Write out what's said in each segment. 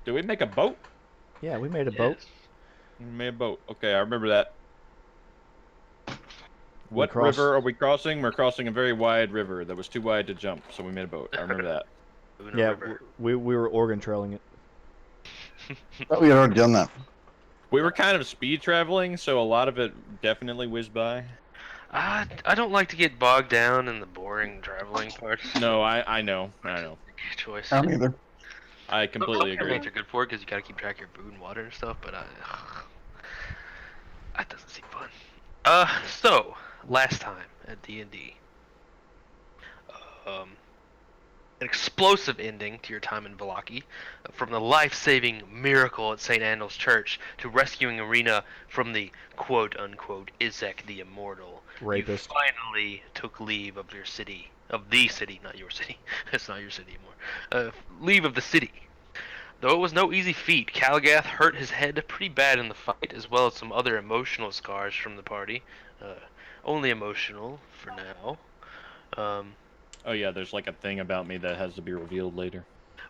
Did we make a boat? Yeah, we made a boat. We made a boat. Okay, I remember that. What crossed- river are we crossing? We're crossing a very wide river that was too wide to jump, so we made a boat. I remember that. Yeah, we were Oregon trailing it. Thought we had already done that. We were kind of speed traveling, so a lot of it definitely whizzed by. I don't like to get bogged down in the boring traveling parts. No, I know. Choice. I don't either. I completely agree. Are good for it because you gotta keep track of your food and water and stuff, but that doesn't seem fun. So last time at D&D, an explosive ending to your time in Vallaki, from the life-saving miracle at St. Andal's Church to rescuing Arena from the quote-unquote Izek the Immortal. Rapist. You finally took leave of your city. Of the city, not your city. It's not your city anymore. Leave of the city. Though it was no easy feat, Calgath hurt his head pretty bad in the fight, as well as some other emotional scars from the party. Only emotional, for now. Oh yeah, there's like a thing about me that has to be revealed later.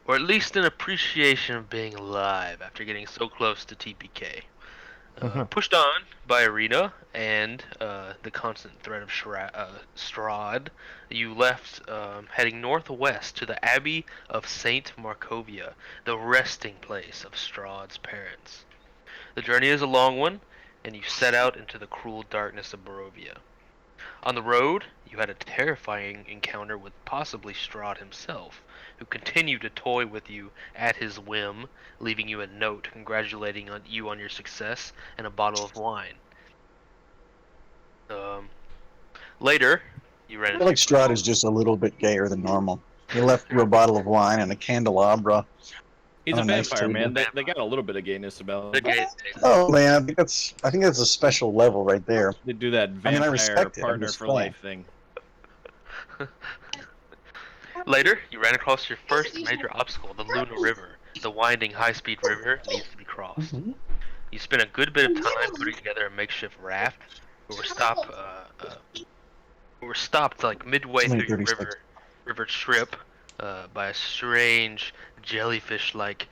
Or at least an appreciation of being alive after getting so close to TPK. Pushed on by Arena and the constant threat of Strahd, you left heading northwest to the Abbey of Saint Markovia, the resting place of Strahd's parents. The journey is a long one, and you set out into the cruel darkness of Barovia. On the road, you had a terrifying encounter with possibly Strahd himself, who continued to toy with you at his whim, leaving you a note congratulating you on your success and a bottle of wine. Later, you ran I feel like Strahd is just a little bit gayer than normal. He left you a bottle of wine and a candelabra. He's Oh, a nice vampire, man. table. They got a little bit of gayness about the them. gate. Oh man, I think that's a special level right there. They do that I mean, vampire I respect it, I'm partner just for saying. life thing. Later, you ran across your first major obstacle, the Luna River. The winding, high-speed river needs to be crossed. You spent a good bit of time putting together a makeshift raft, but were stopped like midway through your 36. river trip by a strange jellyfish-like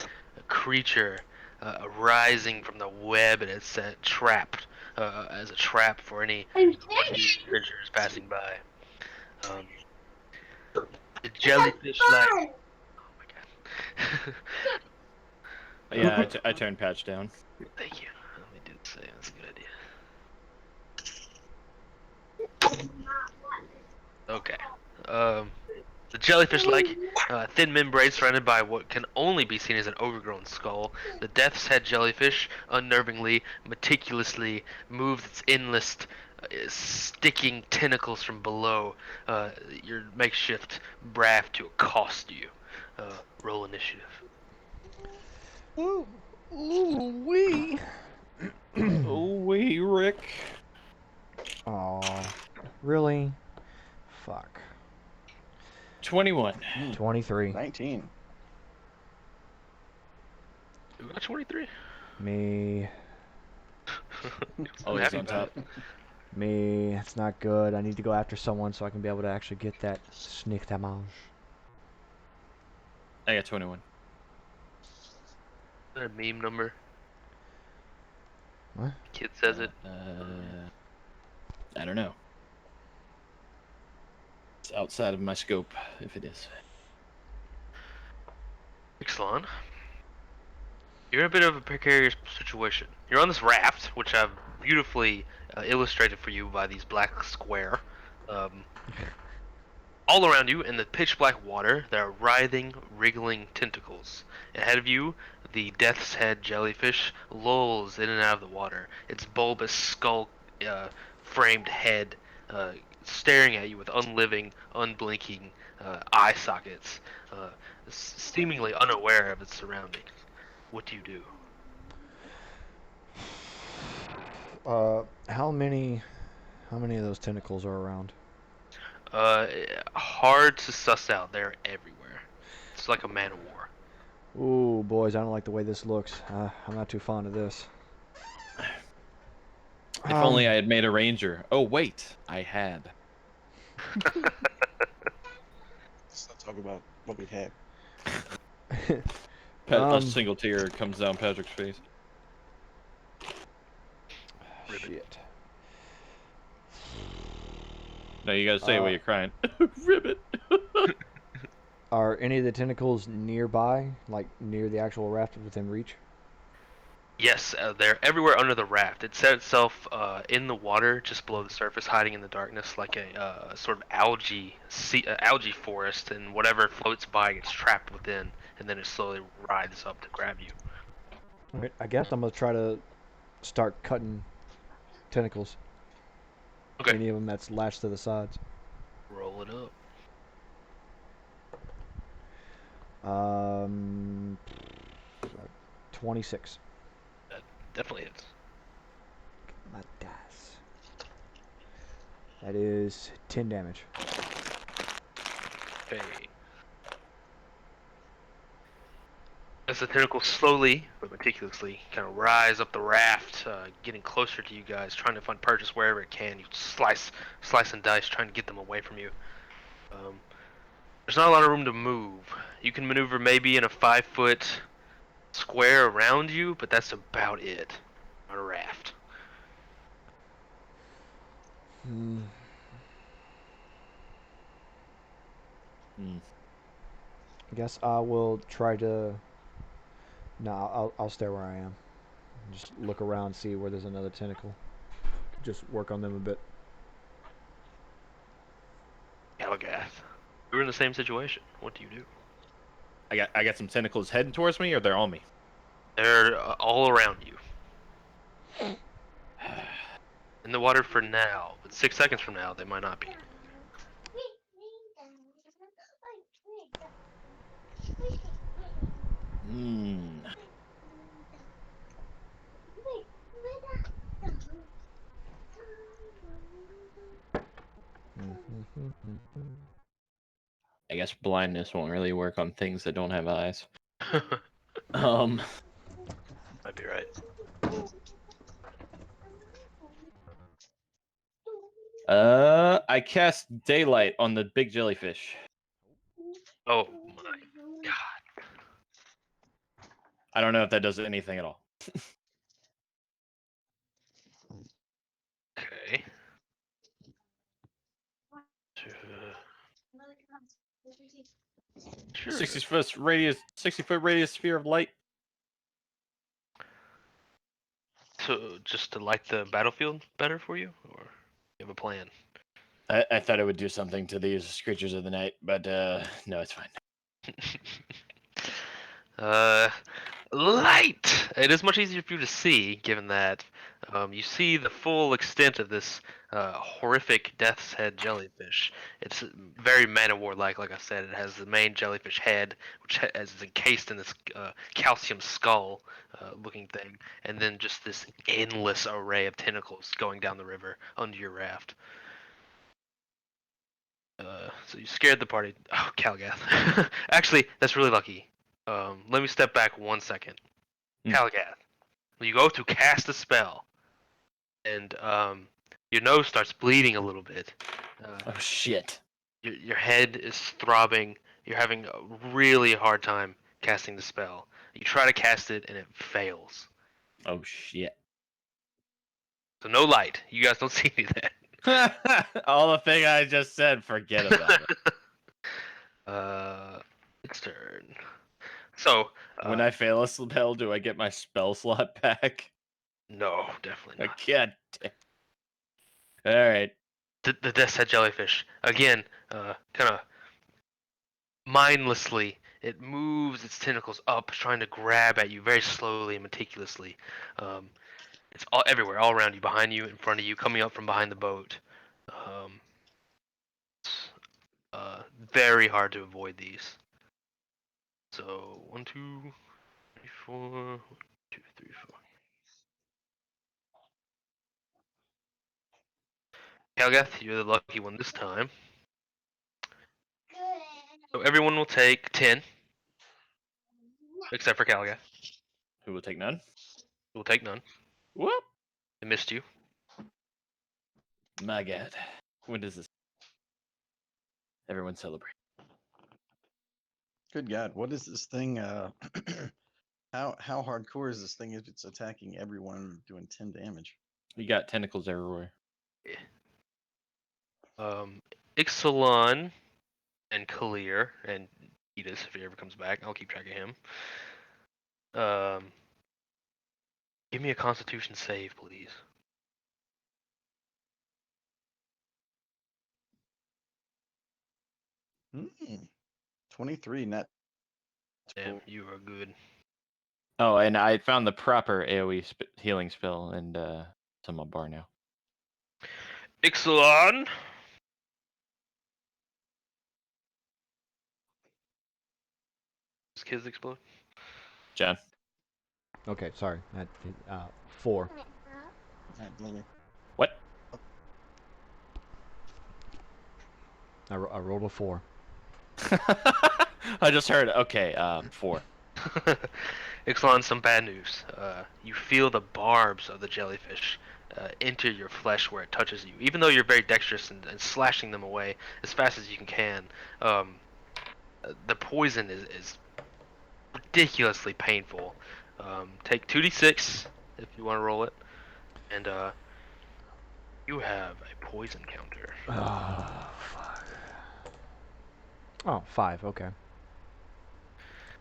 creature arising from the web it had set trapped as a trap for any adventurers passing by. The jellyfish-like. Oh my god. Yeah, I turned Patch down. Thank you. Let me do the same. That's a good idea. Okay. The jellyfish-like thin membrane surrounded by what can only be seen as an overgrown skull. The death's head jellyfish unnervingly, meticulously moved its endless, sticking tentacles from below your makeshift raft to accost you. Roll initiative. Ooh, wee. Oh, wee, Rick. Oh, really? Fuck. 21. 23. 19. Who got 23? Me. Oh, he's on top. Me. It's not good. I need to go after someone so I can be able to actually get that sneak damage. I got 21. Is that a meme number? What? Kid says it. I don't know. It's outside of my scope, if it is. Ixalan, you're in a bit of a precarious situation. You're on this raft, which I've beautifully illustrated for you by these black square. All around you, in the pitch black water, there are writhing, wriggling tentacles. Ahead of you, the death's head jellyfish lolls in and out of the water, its bulbous skull framed head staring at you with unliving, unblinking eye sockets, seemingly unaware of its surroundings. What do you do? How many of those tentacles are around? Hard to suss out. They're everywhere. It's like a man of war. Ooh, boys, I don't like the way this looks. I'm not too fond of this. If only I had made a ranger. Oh, wait. I had. Let's not talk about what we had. A single tear comes down Patrick's face. Shit. No, you gotta say it while you're crying. Ribbit. Are any of the tentacles nearby, like near the actual raft within reach? Yes, they're everywhere under the raft. It set itself in the water, just below the surface, hiding in the darkness, like a sort of algae forest, and whatever floats by gets trapped within, and then it slowly rises up to grab you. Alright, I guess I'm gonna try to start cutting tentacles. Okay. Any of them that's latched to the sides. Roll it up. 26. That definitely hits. My dice. That is 10 damage. Okay. As the tentacles slowly but meticulously kind of rise up the raft, getting closer to you guys, trying to find purchase wherever it can. You slice and dice, trying to get them away from you. There's not a lot of room to move. You can maneuver maybe in a 5-foot square around you, but that's about it on a raft. Hmm. I guess I will try to. No, I'll stay where I am. Just look around, see where there's another tentacle. Just work on them a bit. Galagath, we're in the same situation. What do you do? I got some tentacles heading towards me, or they're on me. They're all around you. In the water for now, but 6 seconds from now, they might not be. I guess blindness won't really work on things that don't have eyes. Might be right. I cast daylight on the big jellyfish. Oh my god. I don't know if that does anything at all. Okay. Sure. 60-foot radius sphere of light. So just to light the battlefield better for you, or you have a plan? I thought it would do something to these creatures of the night, but no, it's fine. Light! It is much easier for you to see, given that you see the full extent of this horrific death's head jellyfish. It's very Man-O-War-like, like I said. It has the main jellyfish head, which is encased in this calcium skull looking thing, and then just this endless array of tentacles going down the river under your raft. So you scared the party. Oh, Calgath. Actually, that's really lucky. Let me step back 1 second. Calgath, you go to cast a spell, and your nose starts bleeding a little bit. Oh shit! Your head is throbbing. You're having a really hard time casting the spell. You try to cast it, and it fails. Oh shit! So no light. You guys don't see any of that. All the thing I just said, forget about it. Its turn. So When I fail a spell, do I get my spell slot back? no, definitely I not. can't. All right. The Death's Head jellyfish again, kind of mindlessly. It moves its tentacles up, trying to grab at you very slowly and meticulously. It's all everywhere, all around you, behind you, in front of you, coming up from behind the boat. It's very hard to avoid these. So 1, 2, 3, 4. 1, 2, 3, 4. Calgath, you're the lucky one this time. So everyone will take 10, except for Calgath. Who will take none? Who will take none. Whoop! I missed you. My God. When does this? Everyone celebrate. Good God, what is this thing? How hardcore is this thing if it's attacking everyone and doing 10 damage? You got tentacles everywhere. Ixalan and Kalir and Edis, if he ever comes back, I'll keep track of him. Give me a Constitution save, please. Mm. 23 net. Damn, you are good. Oh, and I found the proper AoE healing spell, and it's on my bar now. Ixalan. Does kids explode? John. Okay, sorry. 4. What? I rolled a 4. I just heard. Okay, 4. Ixalan, some bad news. You feel the barbs of the jellyfish enter your flesh where it touches you. Even though you're very dexterous and slashing them away as fast as you can, the poison is ridiculously painful. Take 2d6 if you want to roll it, and you have a poison counter. Oh, fuck. Oh, 5, okay.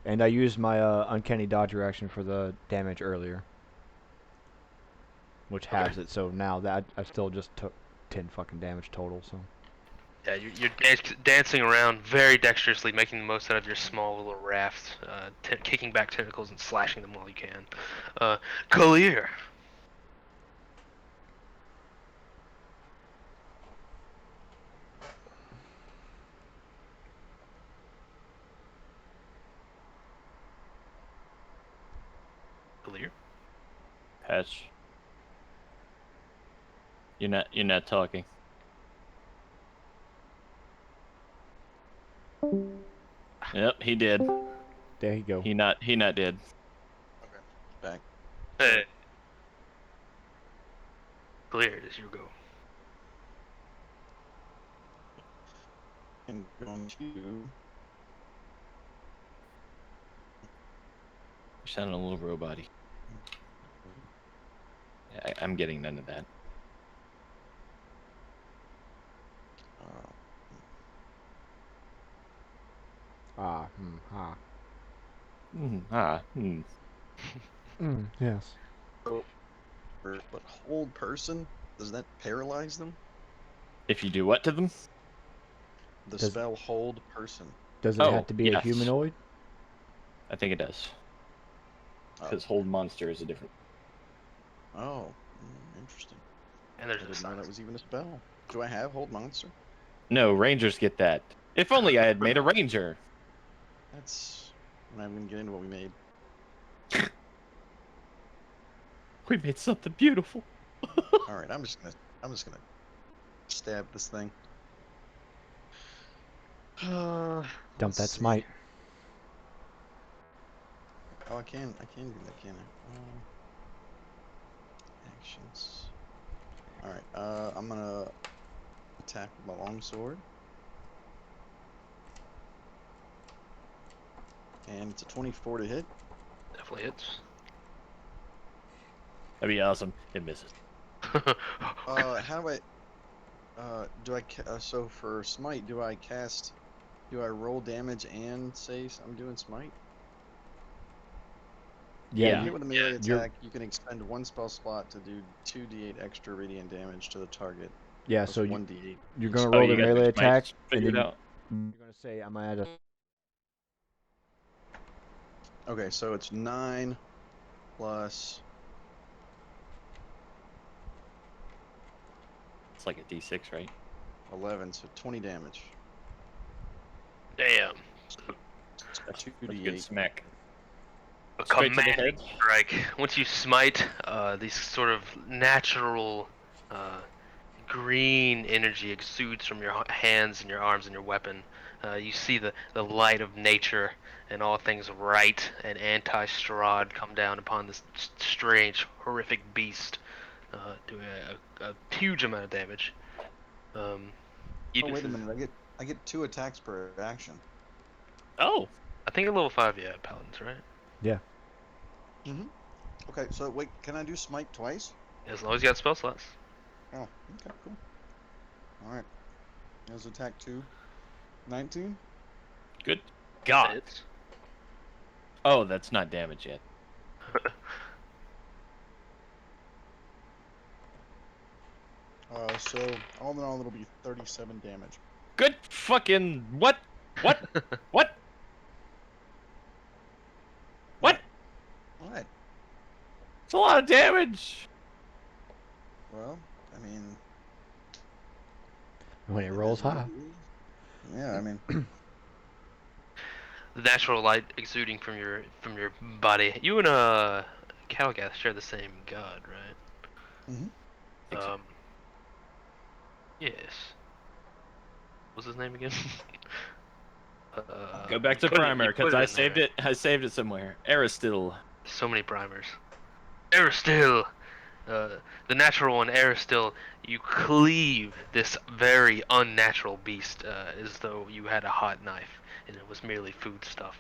And I used my Uncanny Dodge reaction for the damage earlier. Which halves it, so now that I still just took 10 fucking damage total, so... Yeah, you're dancing around very dexterously, making the most out of your small little raft, kicking back tentacles and slashing them while you can. Kalir. Kalir. Patch. You're not talking. Yep, he did. There you go. He not did. Okay. Back. Hey. Kalir, it is your go. I'm going to. You sound a little robot-y. I'm getting none of that. Yes. But hold person, does that paralyze them? If you do what to them? The Does- spell hold person. Does it Oh, have to be a yes. humanoid? I think it does. Oh. Because hold monster is a different. Oh, interesting. And I there's a didn't know that silence. was even a spell. Do I have hold monster? No, rangers get that. If only I had made a ranger. That's. I'm not even gonna get into what we made. We made something beautiful. All right, I'm just gonna stab this thing. Dump Let's that see. smite. Oh, I can do that, can I? Actions. All right. I'm gonna attack with my longsword, and it's a 24 to hit. Definitely hits. That'd be awesome. It misses. How do I? So for smite, do I roll damage and say I'm doing smite? Yeah, When hit with a melee you're- attack, you can expend one spell slot to do 2d8 extra radiant damage to the target. yeah. Plus So 1d8. you're gonna Oh, roll you the got melee your attack, smites and figured then out? you're gonna say, "I'm gonna add a." Okay, so it's 9 plus. It's like a D6, right? 11, so 20 damage. Damn. That's a good 2d8. smack. A Straight to the commanding head. strike. Once you smite, these sort of natural green energy exudes from your hands and your arms and your weapon. You see the light of nature and all things right and anti-Strahd come down upon this strange, horrific beast, doing a huge amount of damage. Oh, wait a minute. I get 2 attacks per action. Oh, I think at level 5, yeah, paladins, right? Yeah. Mm-hmm. Okay, so wait, can I do smite twice? As long as you got spell slots. Oh, okay, cool. Alright. There's attack 2. 19? Good God. Hits. Oh, that's not damage yet. So all in all, it'll be 37 damage. Good fucking what? What? What? What? What? It's a lot of damage. Well, I mean, When it it rolls is what high. it is. Yeah, I mean, The natural light exuding from your body. You and Calgath share the same god, right? mm-hmm. Think so. Yes. What's his name again? Go back to you primer put because it I in saved there. it. I saved it somewhere. Aristil. So many primers. Aristil! The natural one, Aristil, you cleave this very unnatural beast as though you had a hot knife and it was merely food stuff.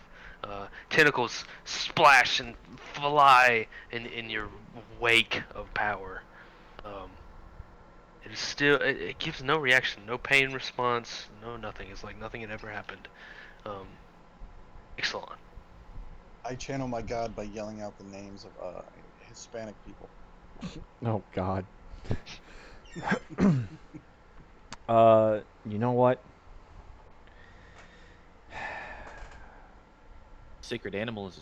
Tentacles splash and fly in your wake of power. Um, it is still, it gives no reaction, no pain response, no nothing. It's like nothing had ever happened. Excellent. I channel my god by yelling out the names of Hispanic people. Oh God. You know what? Sacred animal is.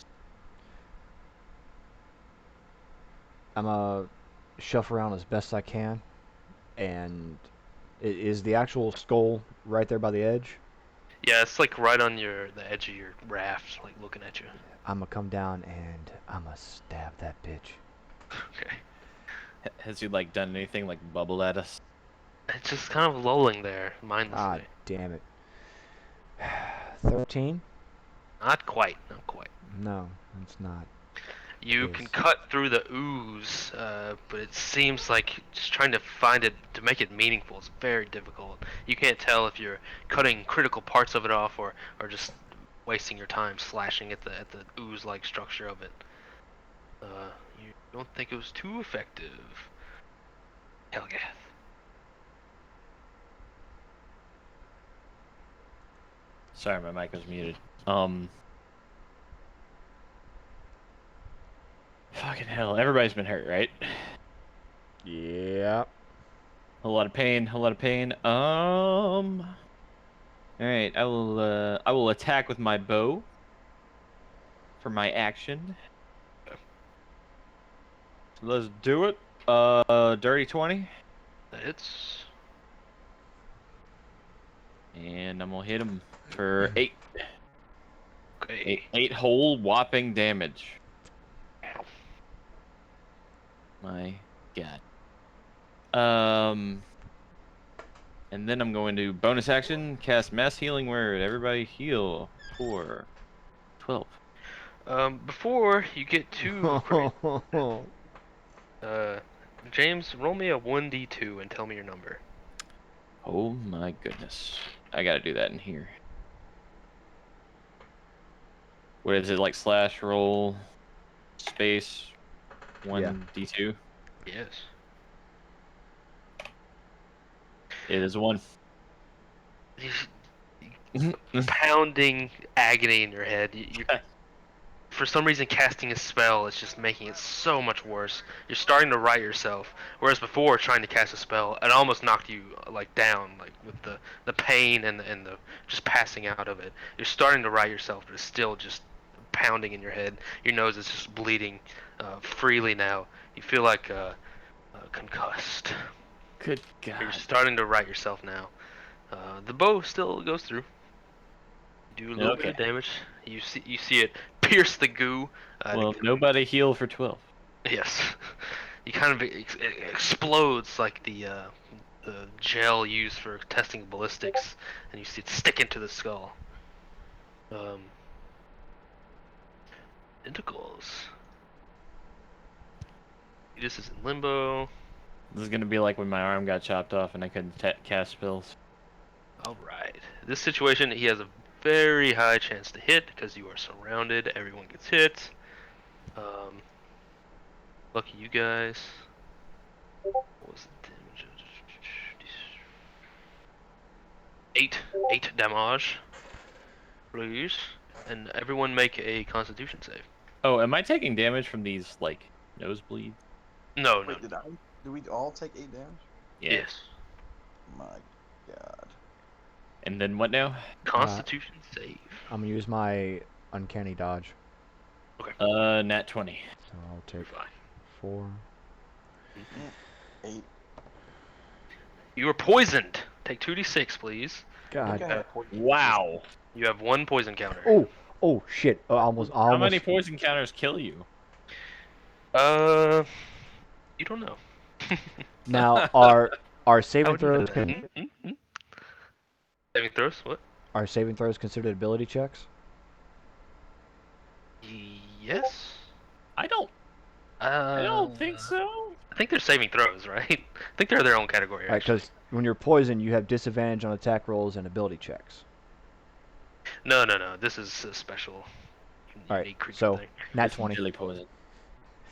I'm gonna shuffle around as best I can, and is the actual skull right there by the edge? Yeah, it's like right on the edge of your raft, like looking at you. I'm gonna come down and I'm gonna stab that bitch. Okay. Has he like done anything like bubble at us? It's just kind of lolling there, Ah, mindlessly. damn it. 13? Not quite, not quite. No, it's not. You can Piss. cut through the ooze, but it seems like just trying to find it to make it meaningful is very difficult. You can't tell if you're cutting critical parts of it off or just wasting your time slashing at the ooze-like structure of it. You don't think it was too effective, Helgath. Sorry, my mic was muted. Fucking hell! Everybody's been hurt, right? Yeah. A lot of pain. A lot of pain. All right. I will attack with my bow for my action. So let's do it. Dirty 20. That hits. And I'm gonna hit him for 8. Okay. 8 whole whopping damage. My God. And then I'm going to bonus action cast mass healing word. Everybody heal for 12. Before you get too crazy, James, roll me a 1d2 and tell me your number. Oh my goodness. I gotta do that in here. What is it, like slash roll space Yeah. 1d2? Yes. It is 1. Pounding agony in your head. You're, for some reason, casting a spell is just making it so much worse. You're starting to right yourself, whereas before trying to cast a spell, it almost knocked you like down, like with the pain and the just passing out of it. You're starting to right yourself, but it's still just pounding in your head. Your nose is just bleeding freely now. You feel like concussed. Good You're God. starting to right yourself now. The bow still goes through. Do a little bit Okay. of damage. You see it pierce the goo. Well, nobody heal for 12. Yes, you kind of it explodes like the gel used for testing ballistics, and you see it stick into the skull. Tentacles. This is in limbo. This is gonna be like when my arm got chopped off and I couldn't cast spells. All right. This situation, he has a very high chance to hit because you are surrounded. Everyone gets hit. Lucky you guys. What was the damage? 8 damage. Please. And everyone make a Constitution save. Oh, am I taking damage from these like nosebleeds? No, no. Wait, did we all take 8 damage? Yeah. Yes. My God. And then what now? Constitution save. I'm gonna use my uncanny dodge. Nat 20. So I'll You're take fine. 4. 8. You were poisoned. Take 2d6, please. I think God. I had poison. Wow. You have 1 poison counter. Oh shit! I How many almost. poison counters kill you? You don't know. Now our How saving would you know throws that? Saving throws? What? are saving throws considered ability checks? Yes. I don't think so. I think they're saving throws, right? I think they're their own category. Right, Actually. because when you're poisoned, you have disadvantage on attack rolls and ability checks. No. This is a special. All right, Unique creature so thing. nat It's 20. Really poison.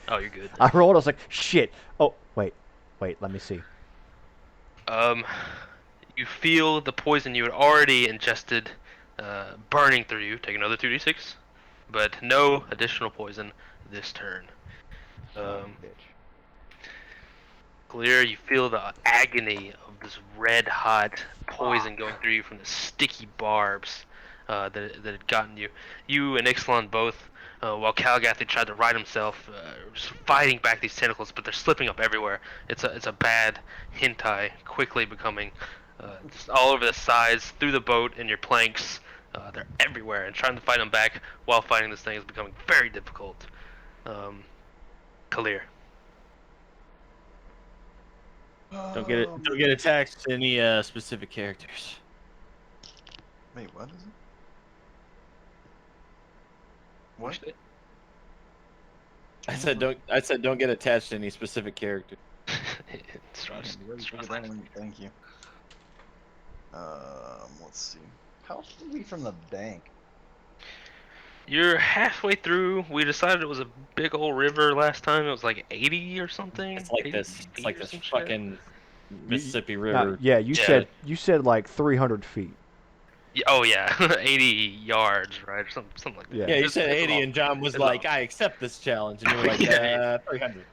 Oh, you're good. I rolled. I was like, shit. Oh wait. Let me see. You feel the poison you had already ingested burning through you. Take another 2d6, but no additional poison this turn. Bitch. Clear, you feel the agony of this red hot poison going through you from the sticky barbs that had gotten you. You and Ixalan both, while Calgathy tried to right himself, just fighting back these tentacles, but they're slipping up everywhere. It's a bad hentai, quickly becoming just all over the sides, through the boat and your planks. They're everywhere, and trying to fight them back while fighting this thing is becoming very difficult. Kalir. Don't get attached to any specific characters. Wait, what is it? What? I said don't get attached to any specific character. Thank you. Let's see. How far are we from the bank? You're halfway through. We decided it was a big old river last time. It was like 80 or something. It's like 80 this. It's feet like or this some shit. fucking Mississippi River. Yeah, you Yeah. said like 300 feet. Oh yeah, 80 yards, right? Or something like that. Yeah. Yeah, you It's- said it's 80, long. and John was It's like, long. "I accept this challenge," and you were like, Yeah. 300.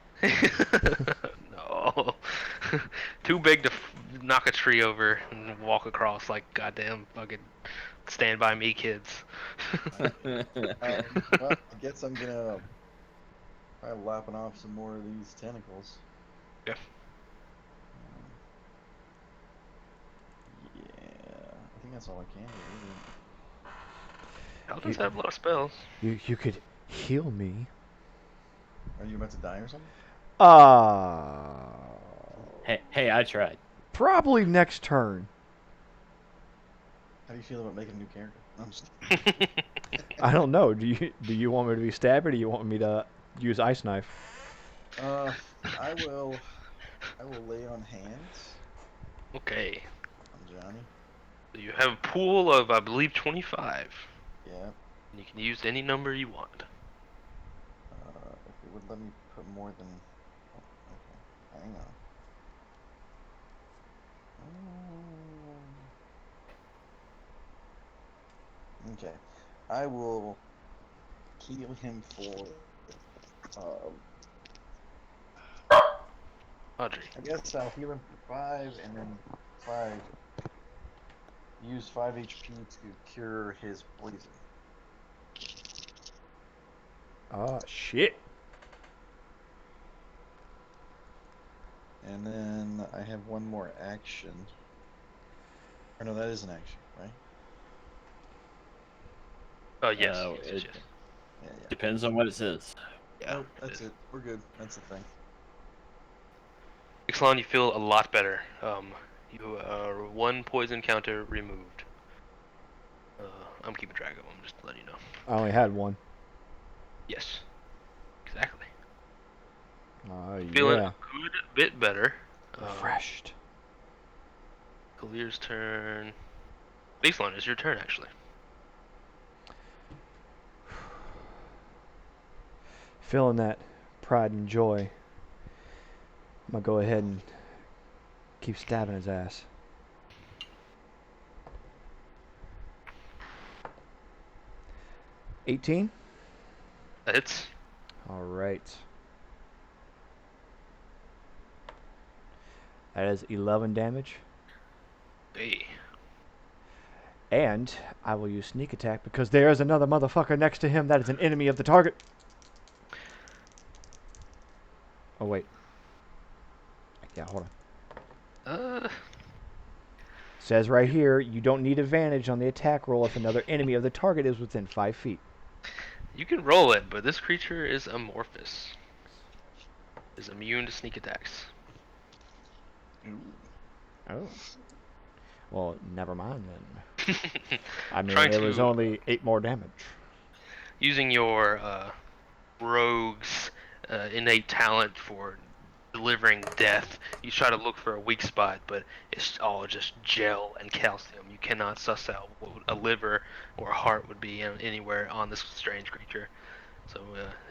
No, too big to knock a tree over and walk across like goddamn fucking Stand By Me kids. Well, I guess I'm gonna try lapping off some more of these tentacles. Yeah. Yeah, I think that's all I can do. Paladins have a lot of spells. You could heal me. Are you about to die or something? Hey, I tried. Probably next turn. How do you feel about making a new character? No, I'm just... I don't know. Do you want me to be stabby, or do you want me to use ice knife? I will lay on hands Okay. on Johnny. So you have a pool of, I believe, 25. Yeah. And you can use any number you want. If it would let me put more than... Oh, okay. Hang on. Okay. I will heal him for... Audrey. I guess I'll heal him for 5, and then 5... Use 5 HP to cure his poison. Shit. And then I have one more action. Or no, that is an action, right? Oh, yes. It Yeah. depends on what it says. Yeah. Nope, that's it. We're good. That's the thing. Ixalan, you feel a lot better. You are 1 poison counter removed. I'm keeping track of them, just to let you know. I only had one. Yes. Exactly. Yeah. Feeling a good bit better. Refreshed. Kalir's turn. Ixalan, it's your turn, actually. Feeling that pride and joy I'm gonna go ahead and keep stabbing his ass. $18. It's All right. That is 11 damage. hey. And I will use sneak attack because there is another motherfucker next to him that is an enemy of the target. Oh, wait. Yeah, hold on. Says right here, you don't need advantage on the attack roll if another enemy of the target is within 5 feet. You can roll it, but this creature is amorphous. Is immune to sneak attacks. Ooh. Oh. Well, never mind then. I mean, Trying it was to only 8 more damage. using your rogue's innate talent for delivering death. You try to look for a weak spot, but it's all just gel and calcium. You cannot suss out what a liver or a heart would be anywhere on this strange creature. So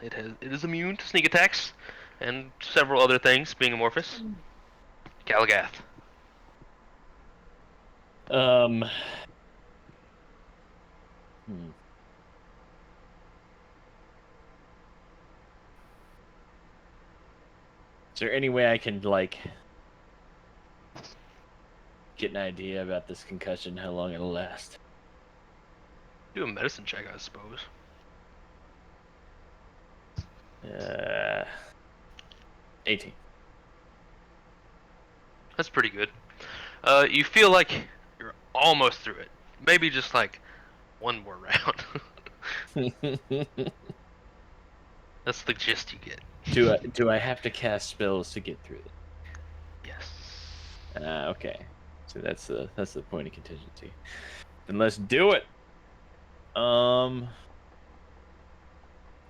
it is immune to sneak attacks and several other things, being amorphous. Galagath. Hmm. Is there any way I can, like, get an idea about this concussion, how long it'll last? Do a medicine check, I suppose. 18. That's pretty good. You feel like you're almost through it. Maybe just like one more round. That's the gist you get. Do I have to cast spells to get through it? Yes. Okay. So that's the point of contingency. Then let's do it.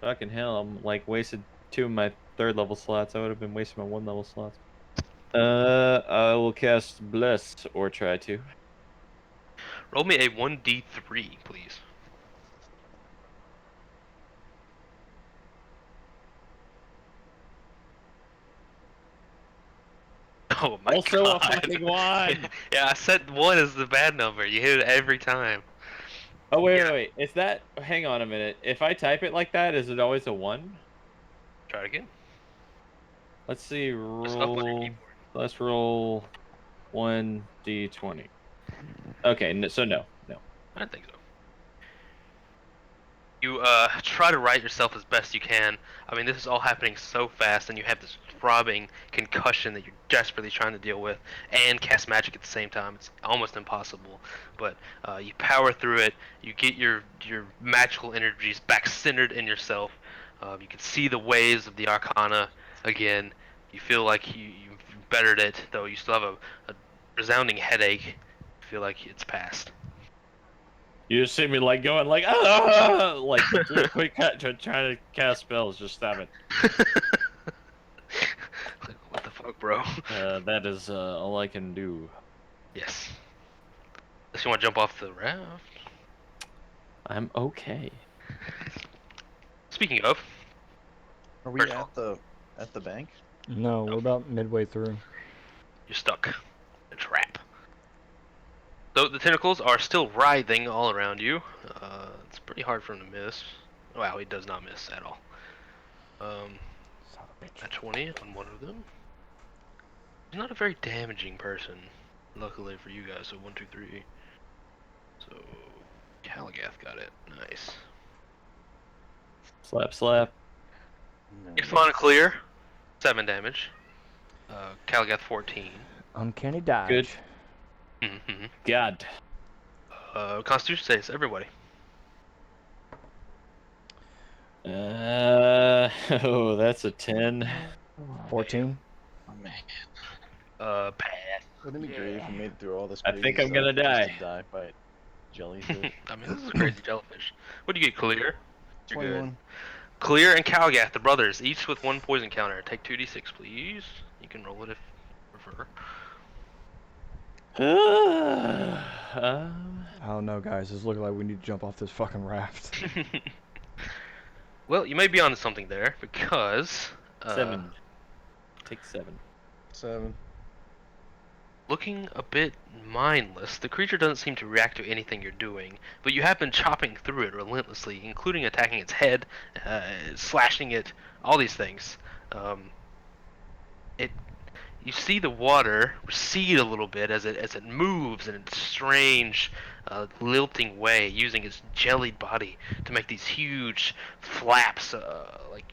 Fucking hell, I'm like wasted 2 of my 3rd level slots. I would have been wasting my 1 level slots. I will cast Bless or try to. Roll me a 1d3, please. Oh my Also god. a fucking 1. Yeah, I said 1 is the bad number. You hit it every time. Oh wait, Yeah. wait. Is that? Hang on a minute. If I type it like that, is it always a 1? Try it again. Let's see. Just up on your Roll. keyboard. Let's roll 1d20. Okay, so no. I think so. You try to right yourself as best you can. I mean, this is all happening so fast, and you have this throbbing concussion that you're desperately trying to deal with, and cast magic at the same time. It's almost impossible. But you power through it. You get your magical energies back centered in yourself. You can see the waves of the Arcana again. You feel like you've bettered it, though you still have a resounding headache. You feel like it's past. You just see me like going like ah, like do a quick cut to try to cast spells. Just stop it. What the fuck, bro? That is all I can do. Yes. Unless you want to jump off the raft. I'm okay. Speaking of, Are we First of at the bank? No, we're about midway through. you're stuck in a trap. So the tentacles are still writhing all around you. It's pretty hard for him to miss. Wow, he does not miss at all. Son of a bitch. At 20 on one of them. He's not a very damaging person, luckily for you guys. So 1, 2, 3. So Galagath got it. Nice. Slap, slap. Ixalan clear, 7 damage. Galagath 14. Uncanny dodge. Good. Mm-hmm. God. Constitution saves, everybody. Oh, that's a 10. 14. Oh man. Pass. Wouldn't it be great if we made it through all this I crazy think I'm stuff gonna just die. to die by jellyfish? I mean, this is a crazy jellyfish. What do you get, Clear? You're good. 21. Clear and Calgath, the brothers, each with 1 poison counter. Take 2d6, please. You can roll it if you prefer. I don't know, guys. It's looking like we need to jump off this fucking raft. Well, you may be onto something there because 7. Take 7. 7. Looking a bit mindless, the creature doesn't seem to react to anything you're doing, but you have been chopping through it relentlessly, including attacking its head, slashing it, all these things. It You see the water recede a little bit as it moves in its strange, lilting way, using its jellied body to make these huge flaps, like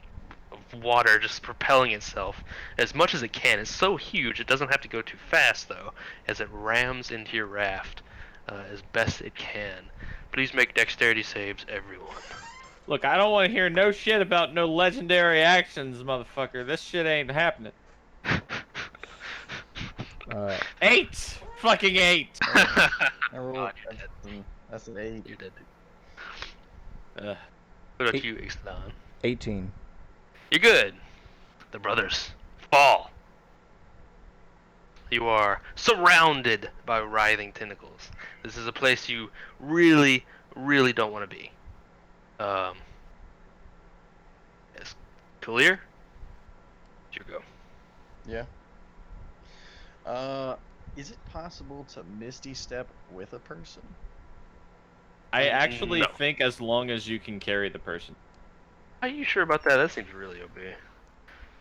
of water just propelling itself as much as it can. It's so huge it doesn't have to go too fast though, as it rams into your raft as best it can. Please make dexterity saves, everyone. Look, I don't want to hear no shit about no legendary actions, motherfucker. This shit ain't happening. 8! Fucking 8! I rolled. God, you're dead. That's an 8. You're dead, dude. What about you, Ixalan? 18. You're good. The brothers fall. You are surrounded by writhing tentacles. This is a place you really, really don't want to be. Yes. Clear? Here you go. Yeah. Is it possible to Misty Step with a person? I actually No. think as long as you can carry the person. Are you sure about that? That seems really OP.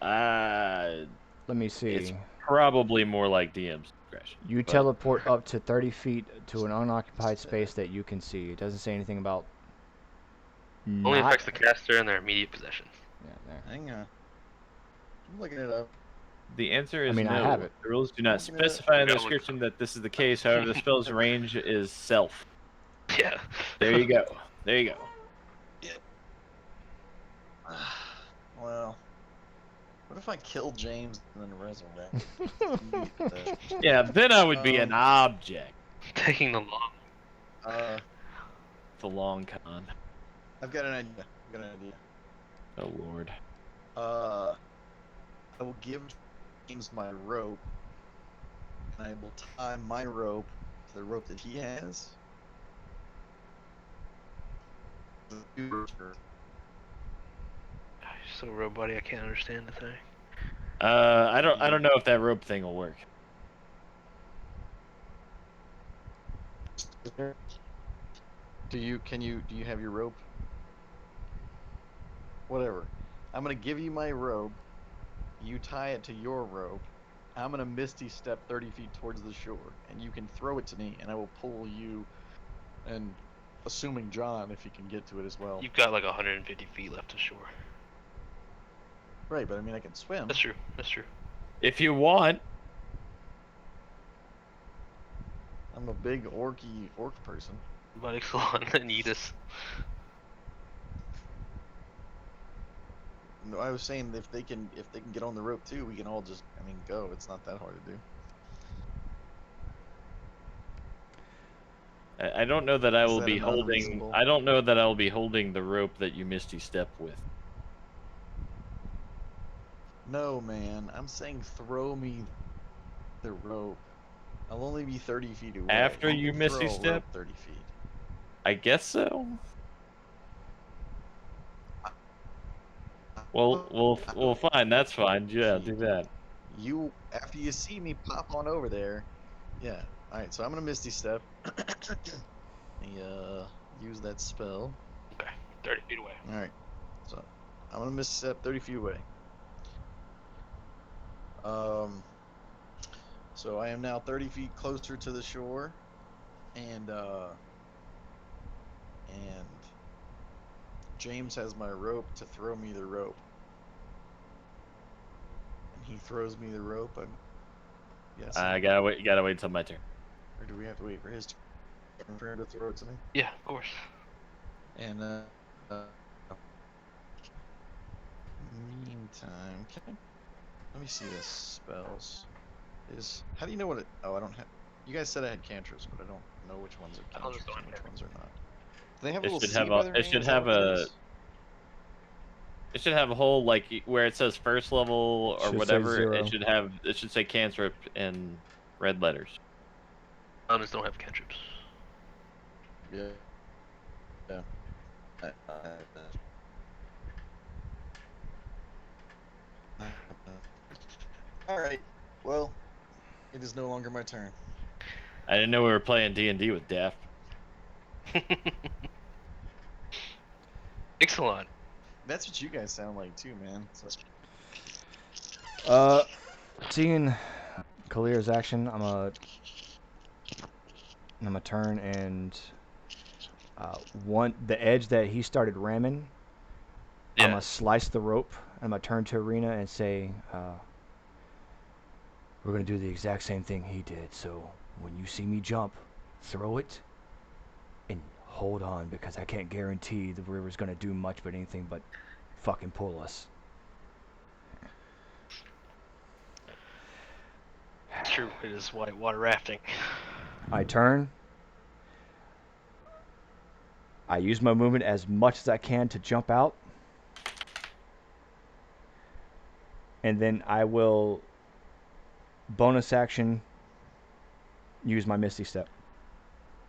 Let me see. It's probably more like DM's discretion. You but- teleport up to 30 feet to an unoccupied space that you can see. It doesn't say anything about. Only affects the caster and their immediate possession. Yeah, there. Hang on. I'm looking it up. The answer is I no. have it. The rules do not Looking it up. specify in the Yeah, look- description that this is the case. However, the spell's range is self. Yeah. There you go. There you go. Well, what if I kill James and then resurrect? Yeah, then I would be an object. Taking the long. The long con. I've got an idea. Oh lord. I will give James my rope, and I will tie my rope to the rope that he has. You're so roboty, I can't understand the thing. I don't know if that rope thing will work. Do you have your rope? Whatever. I'm gonna give you my rope. You tie it to your rope. I'm gonna Misty Step 30 feet towards the shore, and you can throw it to me, and I will pull you, and assuming John, if he can get to it as well. You've got like 150 feet left to shore. Right, but I mean I can swim. That's true. That's true. If you want. I'm a big orc person. But Ixalan and Edis. No, I was saying if they can get on the rope too, we can all just go. It's not that hard to do. I don't know that I Is will that be an holding. unreasonable- I don't know that I'll be holding the rope that you Misty Step with. No, man. I'm saying throw me the rope. I'll only be 30 feet away. After you can Misty throw a Step? rope 30 feet. I guess so. Well, fine. That's fine. Yeah, do that. You after you see me pop on over there. Yeah. All right. So I'm gonna Misty Step. Use that spell. Okay, 30 feet away. All right. So I'm gonna Misty Step 30 feet away. So I am now 30 feet closer to the shore, and James has my rope to throw me the rope. And he throws me the rope. Yes. I gotta wait. Gotta wait till my turn. Or do we have to wait for his turn for him to throw it to me? Yeah, of course. And meantime, let me see the spells. How do you know what it? Oh, I don't have. You guys said I had cantrips, but I don't know which ones are I cantrips just don't and which have ones are not. Do they have a It little should C have by a- their it name? should Is that have what it a- is? It should have a whole where it says first level or Should say whatever. 0. It should say cantrip in red letters. Others don't have cantrips. Yeah. Yeah. All right. Well, it is no longer my turn. I didn't know we were playing D&D with Daft. Excellent. That's what you guys sound like too, man. So, Seeing Kalir's action, I'm gonna turn and the edge that he started ramming. Yeah. I'm gonna slice the rope. I'm gonna turn to Arena and say, "We're gonna do the exact same thing he did. So when you see me jump, throw it and hold on because I can't guarantee the river's gonna do much but anything but fucking pull us." True, it is whitewater rafting. I turn. I use my movement as much as I can to jump out. And then I will bonus action use my Misty Step.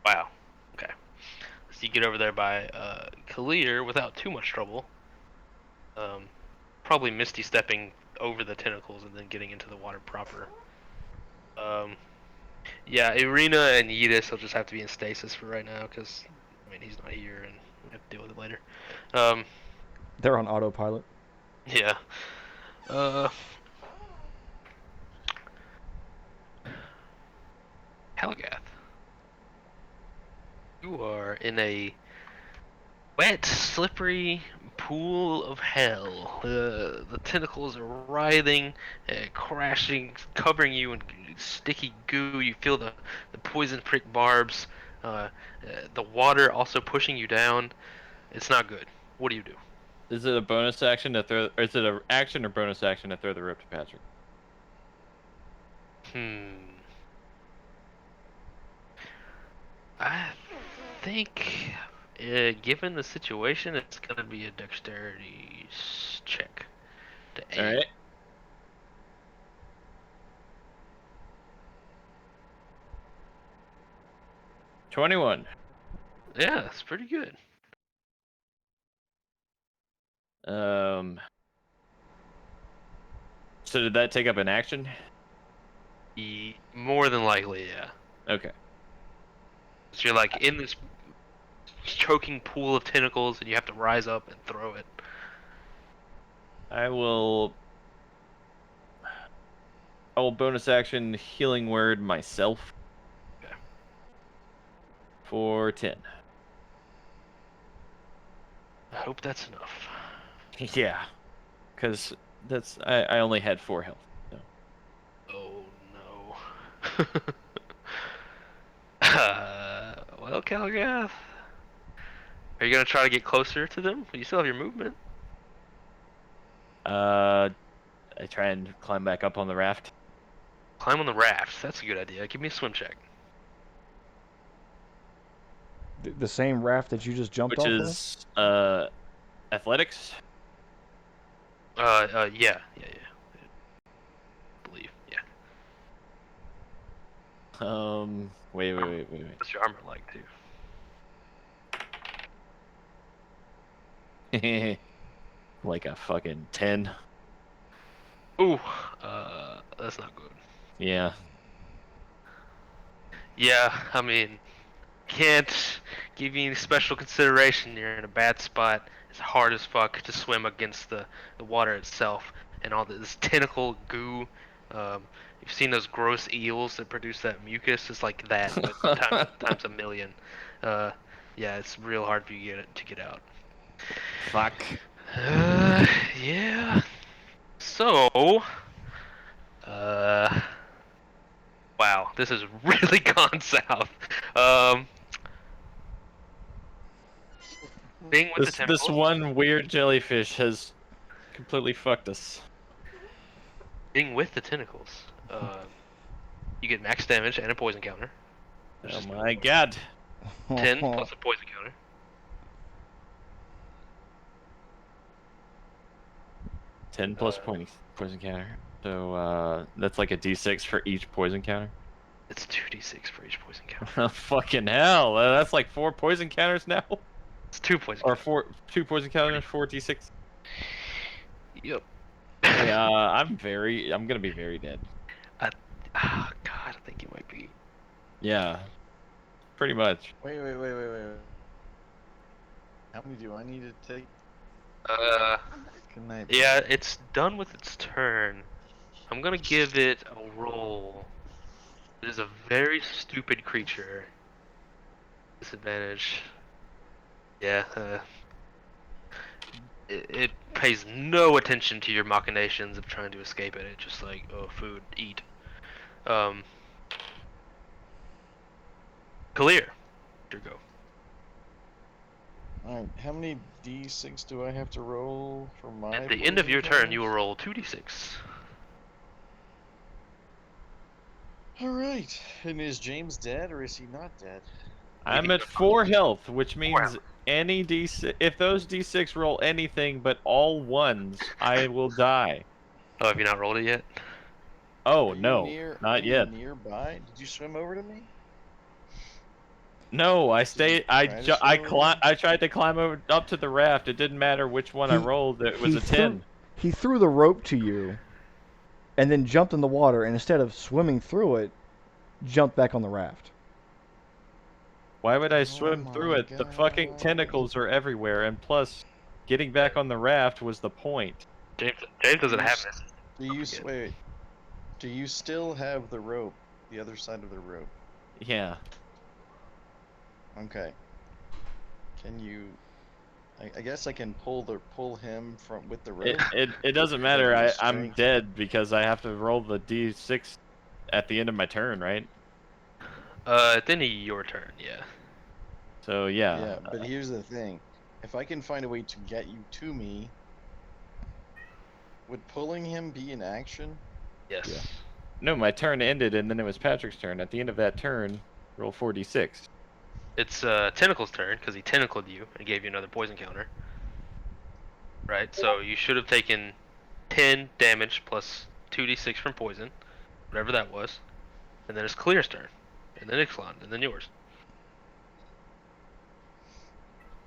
Wow. Okay. So you get over there by Kalir without too much trouble. Probably misty stepping over the tentacles and then getting into the water proper. Yeah, Irina and Yidis will just have to be in stasis for right now because, I mean, he's not here and we have to deal with it later. They're on autopilot. Yeah. Helgath, you are in a wet, slippery pool of hell. The tentacles are writhing, crashing, covering you in sticky goo. You feel the poison prick barbs. The water also pushing you down. It's not good. What do you do? Is it a bonus action to throw, or is it an action or bonus action to throw the rope to Patrick? I think, given the situation, it's gonna be a dexterity check to aim. All right. $21. Yeah, that's pretty good. So did that take up an action? More than likely, yeah. Okay. So you're like in this choking pool of tentacles, and you have to rise up and throw it. I will bonus action healing word myself. Okay. For 10. I hope that's enough. Yeah. Because I only had 4 health. So. Oh no. Well, Calgath, are you gonna try to get closer to them? You still have your movement. I try and climb back up on the raft. Climb on the raft. That's a good idea. Give me a swim check. The same raft that you just jumped Which off is athletics. Yeah. I believe, yeah. Wait. What's your armor like, too? Like a fucking 10. Ooh, that's not good. Yeah. Yeah, I mean, can't give you any special consideration. You're in a bad spot. It's hard as fuck to swim against the water itself and all this tentacle goo. You've seen those gross eels that produce that mucus? It's like that, but times a million. Yeah, it's real hard for you to get out. Fuck. Yeah. So, wow, this has really gone south. Being with the This tentacles. one weird jellyfish has completely fucked us. Being with the tentacles. You get max damage and a poison counter. Oh my god. 10 plus a poison counter. 10 plus poison counter. So that's like a d6 for each poison counter. It's 2d6 for each poison counter. Oh, fucking hell. That's like 4 poison counters now. It's 2 poison Or counters. 2 poison counters, 4d6. Yep. Yeah, I'm gonna be very dead. I think you might be. Yeah, pretty much. Wait. How many do I need to take? Can I? Yeah, it's done with its turn. I'm gonna give it a roll. It is a very stupid creature. Disadvantage. Yeah, it pays no attention to your machinations of trying to escape it. It's just like, oh, food, eat. Um, clear. Here go. All right. How many d6 do I have to roll for my At the end of poison your turn, you will counters? roll 2d6. All right. And is James dead or is he not dead? I'm at 4 health, which means any D6, if those D6 roll anything but all ones, I will die. Oh, have you not rolled it yet? Oh Are you no, near? Are not you yet. nearby? Did you swim over to me? No, I Did you stayed. try to swim over to me? I tried to climb over up to the raft. It didn't matter which one I He rolled. It was a 10. he threw the rope to you, and then jumped in the water. And instead of swimming through it, jumped back on the raft. Why would I Oh swim through my it? The fucking god. tentacles are everywhere, and plus, getting back on the raft was the point. James doesn't Do you, have s- this. do you wait? Do you still have the rope? The other side of the rope. Yeah. Okay. Can you? I guess I can pull him from with the rope. It doesn't Because I have matter. enough I'm strength. dead because I have to roll the D6 at the end of my turn, right? At the end of your turn, yeah. So yeah. Yeah, but here's the thing: if I can find a way to get you to me, would pulling him be an action? Yes. Yeah. No, my turn ended, and then it was Patrick's turn. At the end of that turn, roll 4d6. It's Tentacle's turn because he tentacled you and gave you another poison counter. Right. So you should have taken 10 damage plus 2d6 from poison, whatever that was, and then it's Clear's turn, and then Ixalan, and then yours.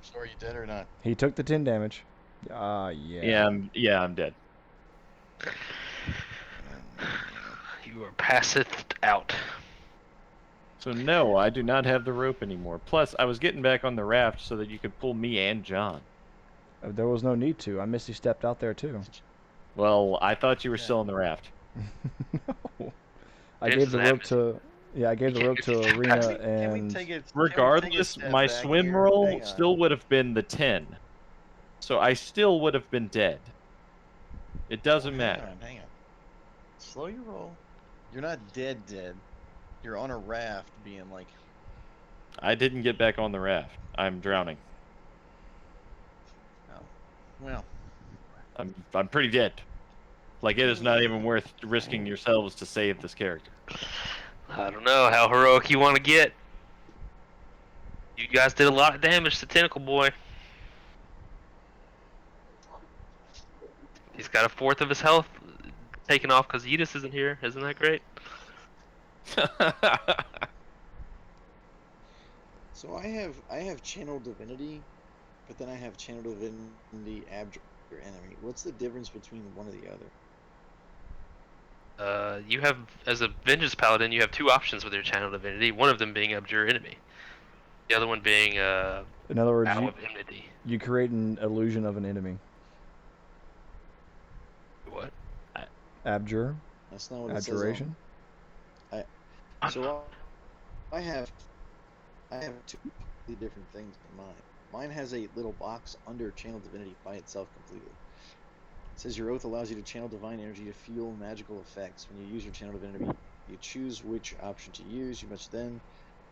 So are you dead or not? He took the 10 damage. Yeah. I'm dead. You are passed out. So no, I do not have the rope anymore. Plus, I was getting back on the raft so that you could pull me and John. There was no need to. I Misty stepped out there too. Well, I thought you were Yeah. still on the raft. No. I James gave the doesn't have rope to. Yeah, I gave the can't rope get to you step Arena back. Can we and. take it? Regardless, step my back swim here? roll Hang on. still would have been the 10. So I still would have been dead. It doesn't matter. Hang on. Slow your roll. You're not dead. You're on a raft, being like, I didn't get back on the raft. I'm drowning. oh, well. I'm pretty dead. Like, it is not even worth risking yourselves to save this character. I don't know how heroic you want to get. You guys did a lot of damage to Tentacle Boy. He's got a fourth of his health taken off because Edis isn't here. Isn't that great? So I have channel divinity, but then I have channel divinity abjure enemy. What's the difference between one or the other? You have, as a Vengeance Paladin, you have two options with your Channel Divinity. One of them being Abjure Enemy. The other one being In other words, Vow of Enmity. you create an illusion of an enemy. What? Abjure. That's not what it says. Abjuration. So I have two completely different things in mine. Mine has a little box under channel divinity by itself completely. It says your oath allows you to channel divine energy to fuel magical effects. When you use your channel divinity, you choose which option to use. You must then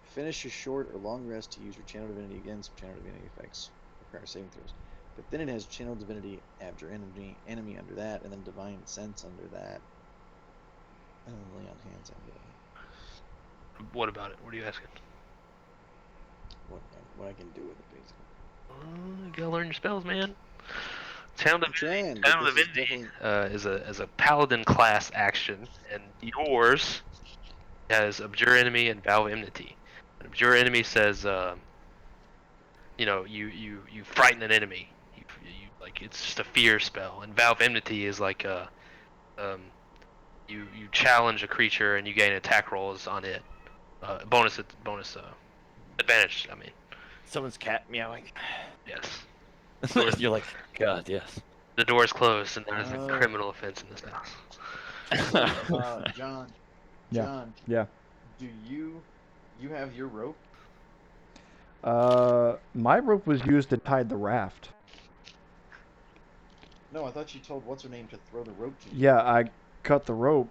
finish a short or long rest to use your channel divinity against channel divinity effects. Require saving throws. But then it has channel divinity, abjure enemy under that, and then divine sense under that, and then lay on hands under that. What about it? What are you asking? What I can do with it, basically. You gotta learn your spells, man. Channel Channel Divinity is a Paladin class action, and yours has Abjure Enemy and Vow of Enmity. And Abjure Enemy says, you frighten an enemy. You like it's just a fear spell, and Vow of Enmity is like you challenge a creature and you gain attack rolls on it. Bonus advantage. I mean, Someone's cat meowing. yes. You're like, God, yes. The door is closed and there's a criminal offense in this house. So, John. Yeah. John. Yeah. Do you have your rope? My rope was used to tie the raft. No, I thought you told what's her name to throw the rope to you. Yeah, I cut the rope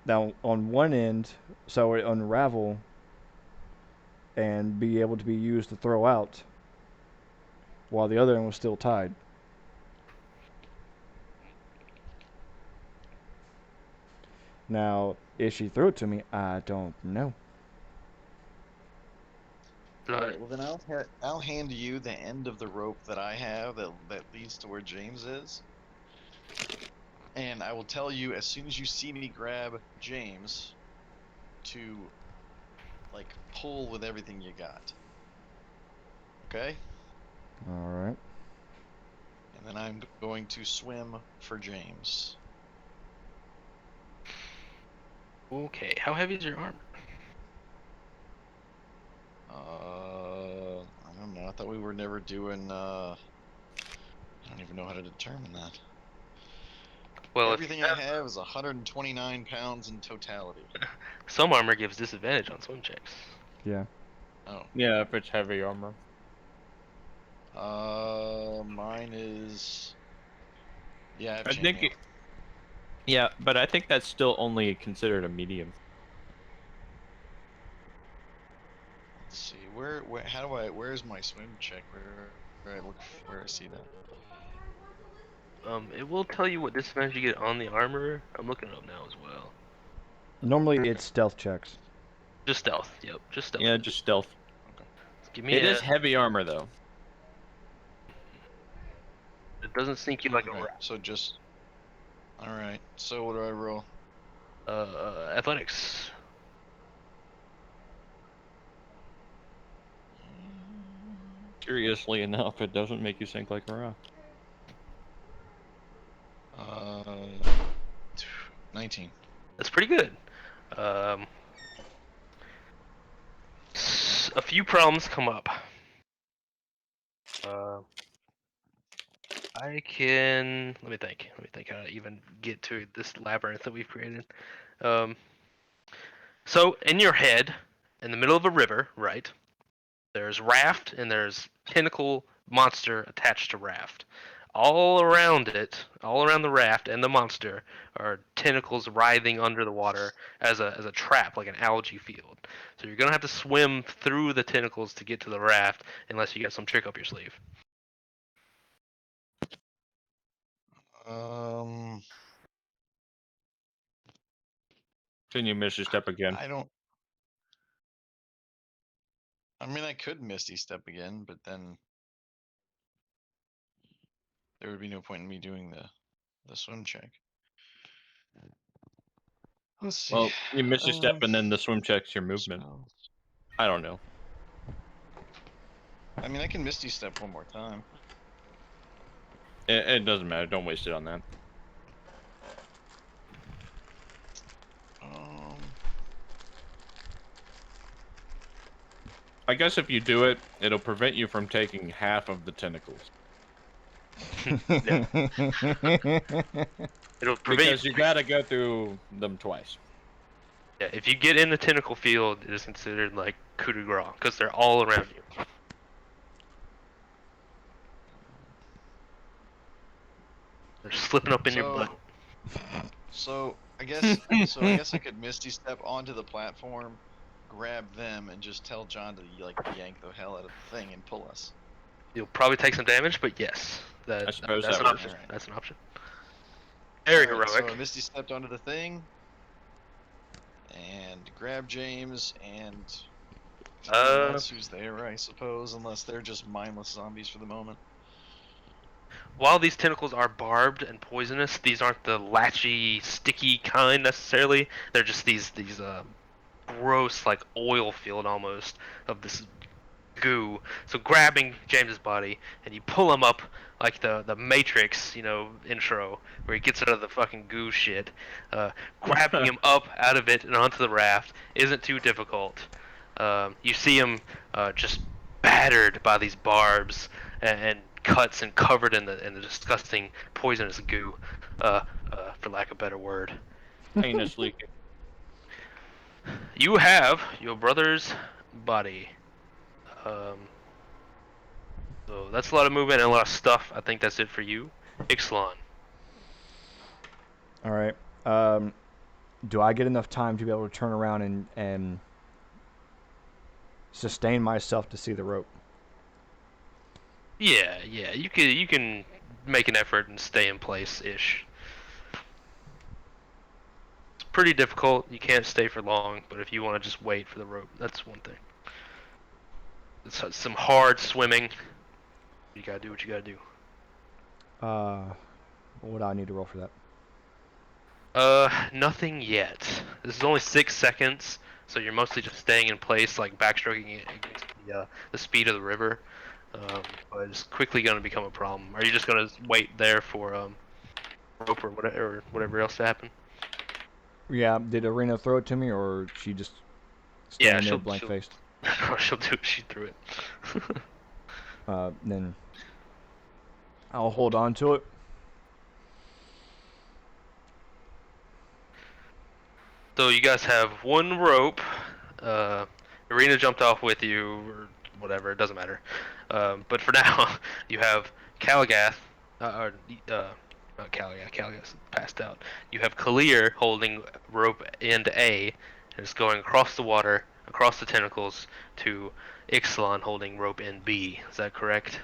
down on one end so it unravel and be able to be used to throw out, while the other end was still tied. Now, if she threw it to me, I don't know. Alright, well then I'll hand you the end of the rope that I have that leads to where James is. And I will tell you as soon as you see me grab James to like pull with everything you got. Okay? Alright. And then I'm going to swim for James. Okay, how heavy is your armor? I don't know. I thought we were never doing I don't even know how to determine that. Well, everything I have is 129 pounds in totality. Some armor gives disadvantage on swim checks. Yeah. Oh. Yeah, if it's heavy armor. Mine is. Yeah, I think. Yeah, but I think that's still only considered a medium. Let's see. Where how do I? Where's my swim check? Where I look? Where I see that? It will tell you what disadvantage you get on the armor. I'm looking it up now as well. Normally it's stealth checks. Just stealth. Yep, just stealth. Yeah, just stealth. Okay. Give me It is heavy armor though. It doesn't sink you like Okay, a rat. so just. All right. So what do I roll? Athletics. Curiously enough, it doesn't make you sink like a rock. 19. That's pretty good. A few problems come up. Let me think how to even get to this labyrinth that we've created. So in your head, in the middle of a river, right? There's raft and there's tentacle monster attached to raft. All around the raft and the monster are tentacles writhing under the water as a trap, like an algae field. So you're gonna have to swim through the tentacles to get to the raft, unless you got some trick up your sleeve. Can you miss your step again? I mean, I could Misty Step again, but then there would be no point in me doing the swim check. Let's see. Well, you miss your step and then the swim checks your movement. I don't know. I mean, I can Misty Step one more time. It doesn't matter. Don't waste it on that. I guess if you do it, it'll prevent you from taking half of the tentacles. It'll prevent because you gotta go through them twice. Yeah, if you get in the tentacle field, it is considered like coup de grace because they're all around you. They're slipping up in your butt. So I guess I could Misty Step onto the platform, grab them, and just tell John to like yank the hell out of the thing and pull us. You'll probably take some damage, but yes, I suppose that's that an works. option. That's an option. Very heroic. So I Misty Stepped onto the thing and grab James and anyone else who's there, I suppose, unless they're just mindless zombies for the moment. While these tentacles are barbed and poisonous, these aren't the latchy, sticky kind necessarily. They're just these gross, like oil field almost of this goo. So grabbing James's body, and you pull him up like the Matrix, intro, where he gets out of the fucking goo shit. Grabbing him up out of it and onto the raft isn't too difficult. You see him just battered by these barbs and cuts and covered in the disgusting poisonous goo, for lack of a better word. Anus leaking. You have your brother's body. So that's a lot of movement and a lot of stuff. I think that's it for you. Ixalan. All right. Do I get enough time to be able to turn around and sustain myself to see the rope? Yeah, you can make an effort and stay in place ish. It's pretty difficult. You can't stay for long, but if you want to just wait for the rope, that's one thing. It's some hard swimming. You gotta do what you gotta do. What do I need to roll for that? Nothing yet. This is only 6 seconds, so you're mostly just staying in place, like backstroking it against the speed of the river. But it's quickly going to become a problem. Are you just going to wait there for rope or whatever else to happen? Yeah. Did Arena throw it to me, or she just standing there blank faced? She'll do it. She threw it. Then I'll hold on to it. So you guys have one rope. Arena jumped off with you, or whatever. It doesn't matter. But for now, you have Kalagath, not Kalagath. Kalagath's passed out. You have Kalir holding rope end A, and it's going across the water, across the tentacles, to Ixalan holding rope end B. Is that correct?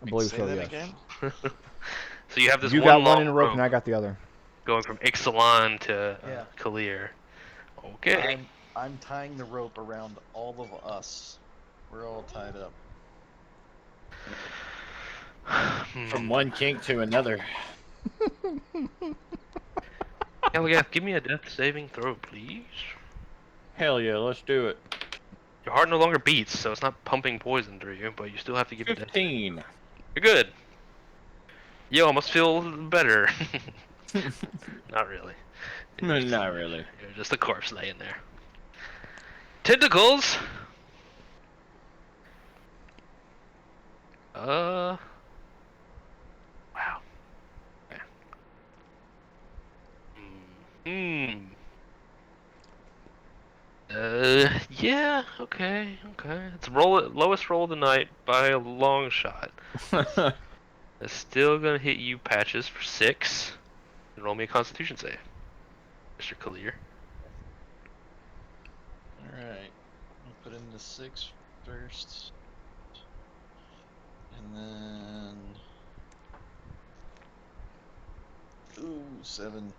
I believe Say so. that Yes. again? So you have this You one got one long in a rope, and I got the other. going from Ixalan to Yeah. Kalir. Okay. I'm tying the rope around all of us. We're all tied up. From one kink to another. Kalagath, give me a death saving throw, please. Hell yeah, let's do it. Your heart no longer beats, so it's not pumping poison through you, but you still have to give a death. 15. You're good. You almost feel better. Not really. Not really. You're just a corpse laying there. Tentacles. Wow. Okay. Yeah. Okay. It's lowest roll of the night by a long shot. It's still gonna hit you, Patches, for 6. And roll me a Constitution save, Mr. Kalir. Alright. I'll put in the 6 first. And then. Ooh, 7.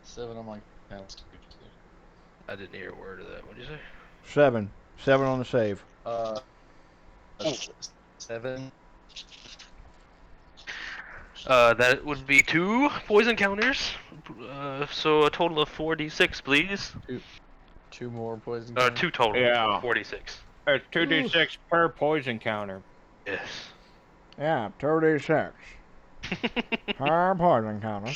7 on my Constitution. I didn't hear a word of that. What did you say? 7. 7 on the save. 7. That would be 2 poison counters. So a total of 4d6, please. 2 more poison. 2 total. Yeah. 4d6. It's 2d6 per poison counter. Yes. Yeah, 2d6. Per poison counter.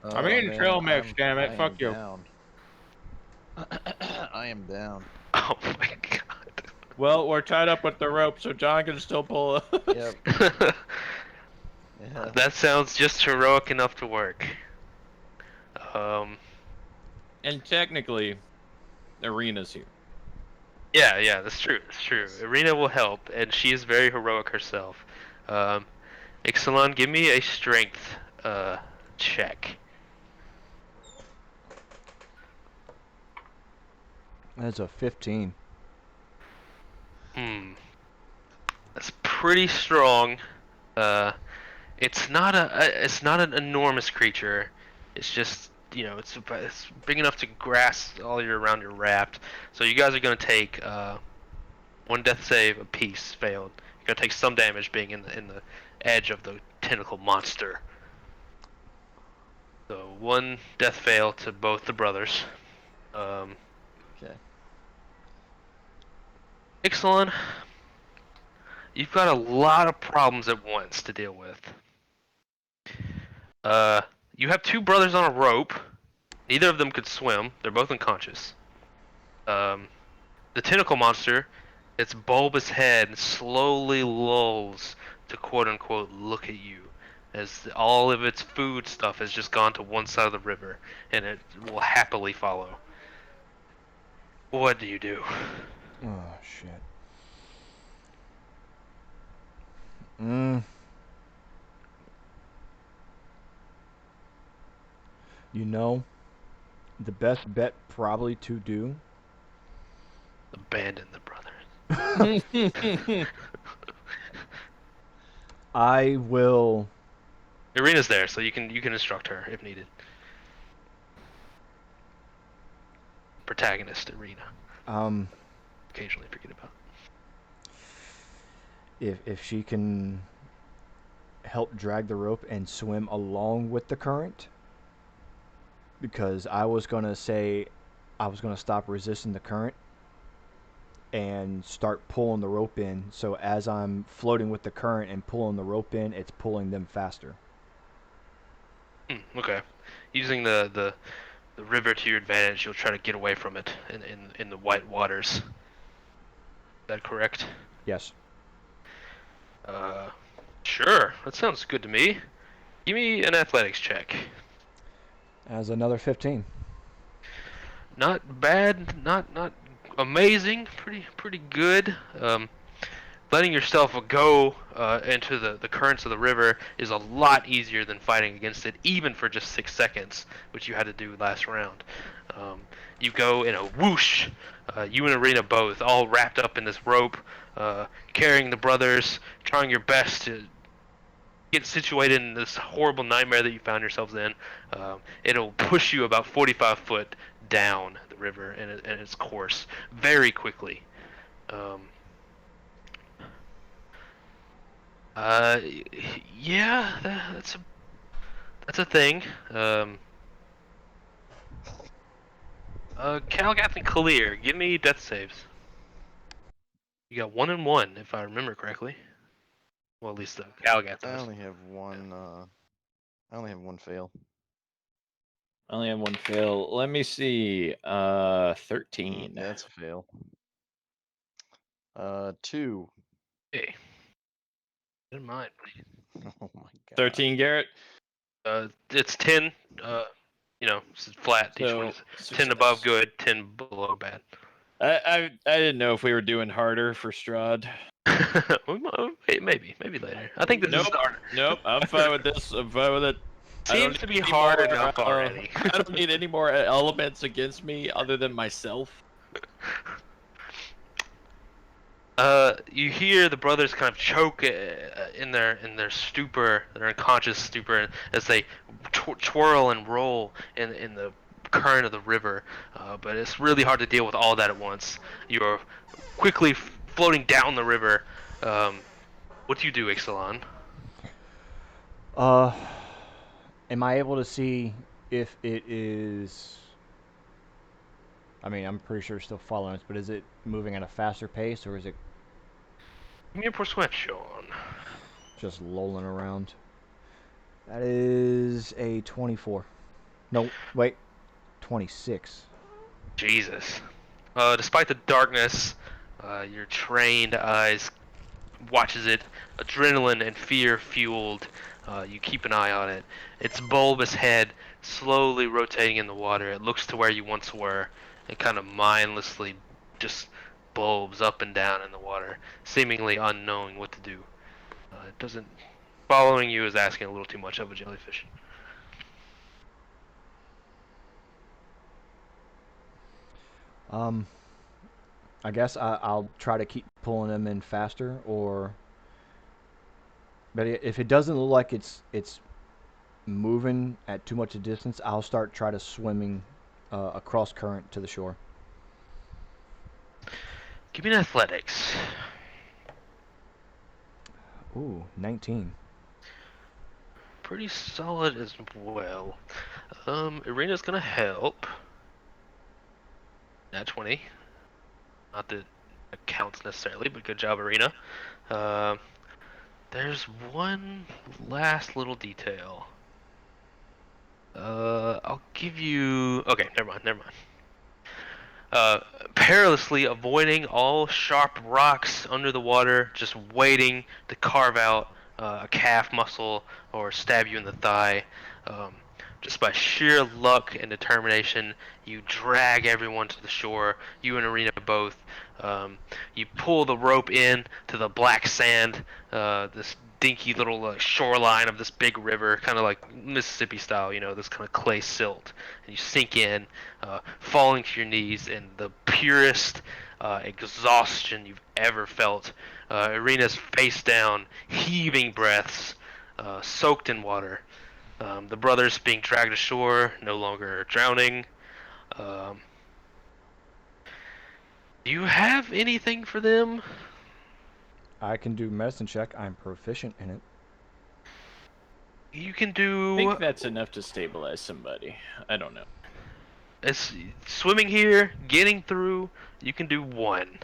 I'm eating trail mix, damn it. Fuck you. Down. I am down. Oh my god. Well, we're tied up with the rope, so John can still pull us. Yep. Yeah. That sounds just heroic enough to work. And technically, Arena's here. Yeah, that's true. Irina will help, and she is very heroic herself. Ixalan, give me a strength check. That's a 15. That's pretty strong. It's not an enormous creature. It's just, it's big enough to grasp all around your raft. So you guys are gonna take 1 death save apiece failed. You're gonna take some damage being in the edge of the tentacle monster. So 1 death fail to both the brothers. Okay. Ixalan, you've got a lot of problems at once to deal with. You have 2 brothers on a rope. Neither of them could swim. They're both unconscious. The tentacle monster, its bulbous head slowly lolls to quote-unquote look at you, as all of its food stuff has just gone to one side of the river, and it will happily follow. What do you do? Oh, shit. Mm. You know, the best bet probably to do. Abandon the brothers. I will. Irina's there, so you can instruct her if needed. Protagonist Irina. Occasionally forget about. If she can help drag the rope and swim along with the current, because I was gonna say I was gonna stop resisting the current and start pulling the rope in. So as I'm floating with the current and pulling the rope in, it's pulling them faster. Okay. Using the river to your advantage, you'll try to get away from it in the white waters. Is that correct? Yes. Sure. That sounds good to me. Give me an athletics check. As another 15. Not bad, not amazing. Pretty good. Letting yourself go into the currents of the river is a lot easier than fighting against it, even for just 6 seconds, which you had to do last round. You go in a whoosh, you and Arena both, all wrapped up in this rope, carrying the brothers, trying your best to get situated in this horrible nightmare that you found yourselves in. It'll push you about 45 foot down the river in its course very quickly. Uh, yeah, that's a thing. Calgath and Kalir, give me death saves. You got 1 and 1, if I remember correctly. Well, at least Calgath I does. only have one. I only have one fail. I only have 1 fail. Let me see. 13. Yeah, that's a fail. 2. Hey, in mind, please. Oh my god. 13, Garrett. It's 10. It's flat. So D20. 10 above good, 10 below bad. I didn't know if we were doing harder for Strahd. Maybe later. I think this is harder. Nope. I'm fine with this. I'm fine with it. Seems to be hard enough already. I don't need any more elements against me other than myself. You hear the brothers kind of choke in their stupor, their unconscious stupor, as they twirl and roll in the current of the river. But it's really hard to deal with all that at once. You're quickly floating down the river. What do you do, Ixalan? Am I able to see if it is? I mean, I'm pretty sure it's still following us, but is it moving at a faster pace, or is it Give me a persuasion. just lolling around? That is a 24. No, wait, 26. Jesus. Despite the darkness, your trained eyes watches it, adrenaline and fear fueled. You keep an eye on it. Its bulbous head slowly rotating in the water. It looks to where you once were and kind of mindlessly just bulbs up and down in the water, seemingly unknowing what to do. It doesn't. Following you is asking a little too much of a jellyfish. I guess I'll try to keep pulling them in faster, or. But if it doesn't look like it's moving at too much a distance, I'll start try to swimming across current to the shore. Give me an athletics. Ooh, 19. Pretty solid as well. Irina's gonna help. Nat 20. Not that it counts necessarily, but good job, Irina. There's one last little detail. I'll give you. Okay, never mind. Perilously avoiding all sharp rocks under the water, just waiting to carve out a calf muscle or stab you in the thigh. Um, just by sheer luck and determination, you drag everyone to the shore, you and Arena both. You pull the rope in to the black sand, this dinky little shoreline of this big river, kind of like Mississippi style, this kind of clay silt. And you sink in, falling to your knees in the purest exhaustion you've ever felt. Arena's face down, heaving breaths, soaked in water. The brothers being dragged ashore, no longer drowning. Do you have anything for them? I can do medicine check. I'm proficient in it. You can I do. think that's enough to stabilize somebody. I don't know. It's swimming here, getting through. You can do one.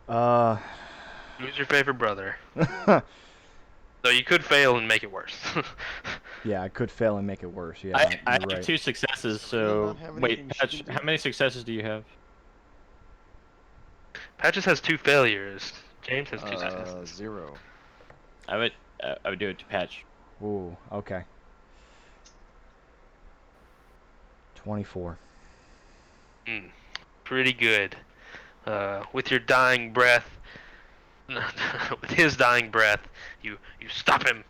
Who's your favorite brother? So you could fail and make it worse. Yeah, I could fail and make it worse. Yeah, I you're have right. 2 successes, Does Irina so not have wait, anything she Patch, can how do? many successes do you have? Patches has 2 failures. James has 2 successes. 0. I would do it to Patch. Ooh, okay. 24. Pretty good. With your dying breath, with his dying breath, you stop him.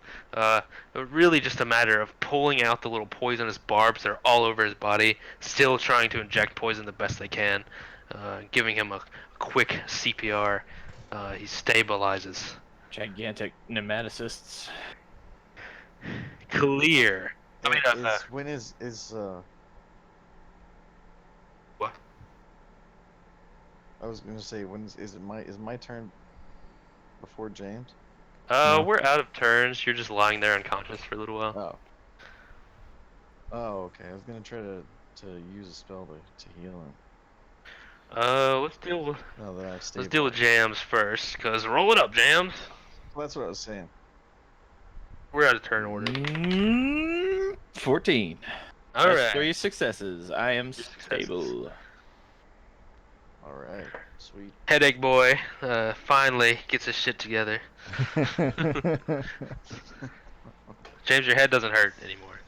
Really just a matter of pulling out the little poisonous barbs that are all over his body, still trying to inject poison the best they can, giving him a quick CPR. He stabilizes. Gigantic nematocysts. Clear. I mean, When is what? I was gonna say is my turn before James? No. We're out of turns. You're just lying there unconscious for a little while. Oh. Oh, okay. I was gonna try to use a spell to heal him. Let's deal with Now that I've let's deal with stabilized. Jams first, cause roll it up, Jams. Well, that's what I was saying. We're out of turn order. 14. All That's right. 3 successes. I am successes. stable. All right. Sweet. Headache boy finally gets his shit together. James, your head doesn't hurt anymore.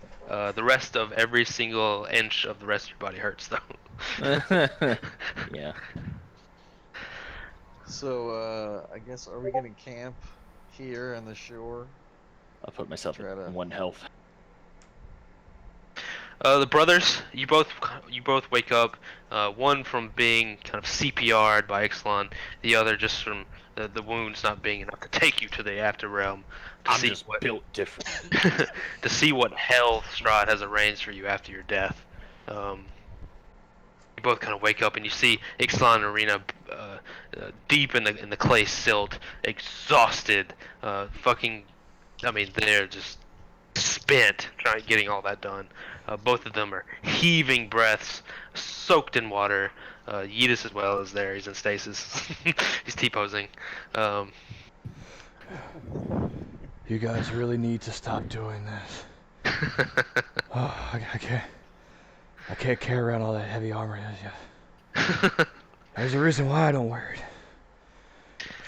The rest of every single inch of the rest of your body hurts, though. Yeah. So, I guess are we gonna camp here on the shore? I'll put myself Try to- at 1 health. The brothers, you both wake up. One from being kind of CPR'd by Ixalan, the other just from the wounds not being enough to take you to the after realm. I'm just built different. To see what hell Strahd has arranged for you after your death. You both kind of wake up and you see Ixalan and Arena deep in the clay silt, exhausted, fucking. I mean, they're just spent getting all that done. Both of them are heaving breaths, soaked in water. Yeetus as well is there. He's in stasis. He's T-posing. You guys really need to stop doing this. Oh, I can't carry around all that heavy armor. There's a reason why I don't wear it.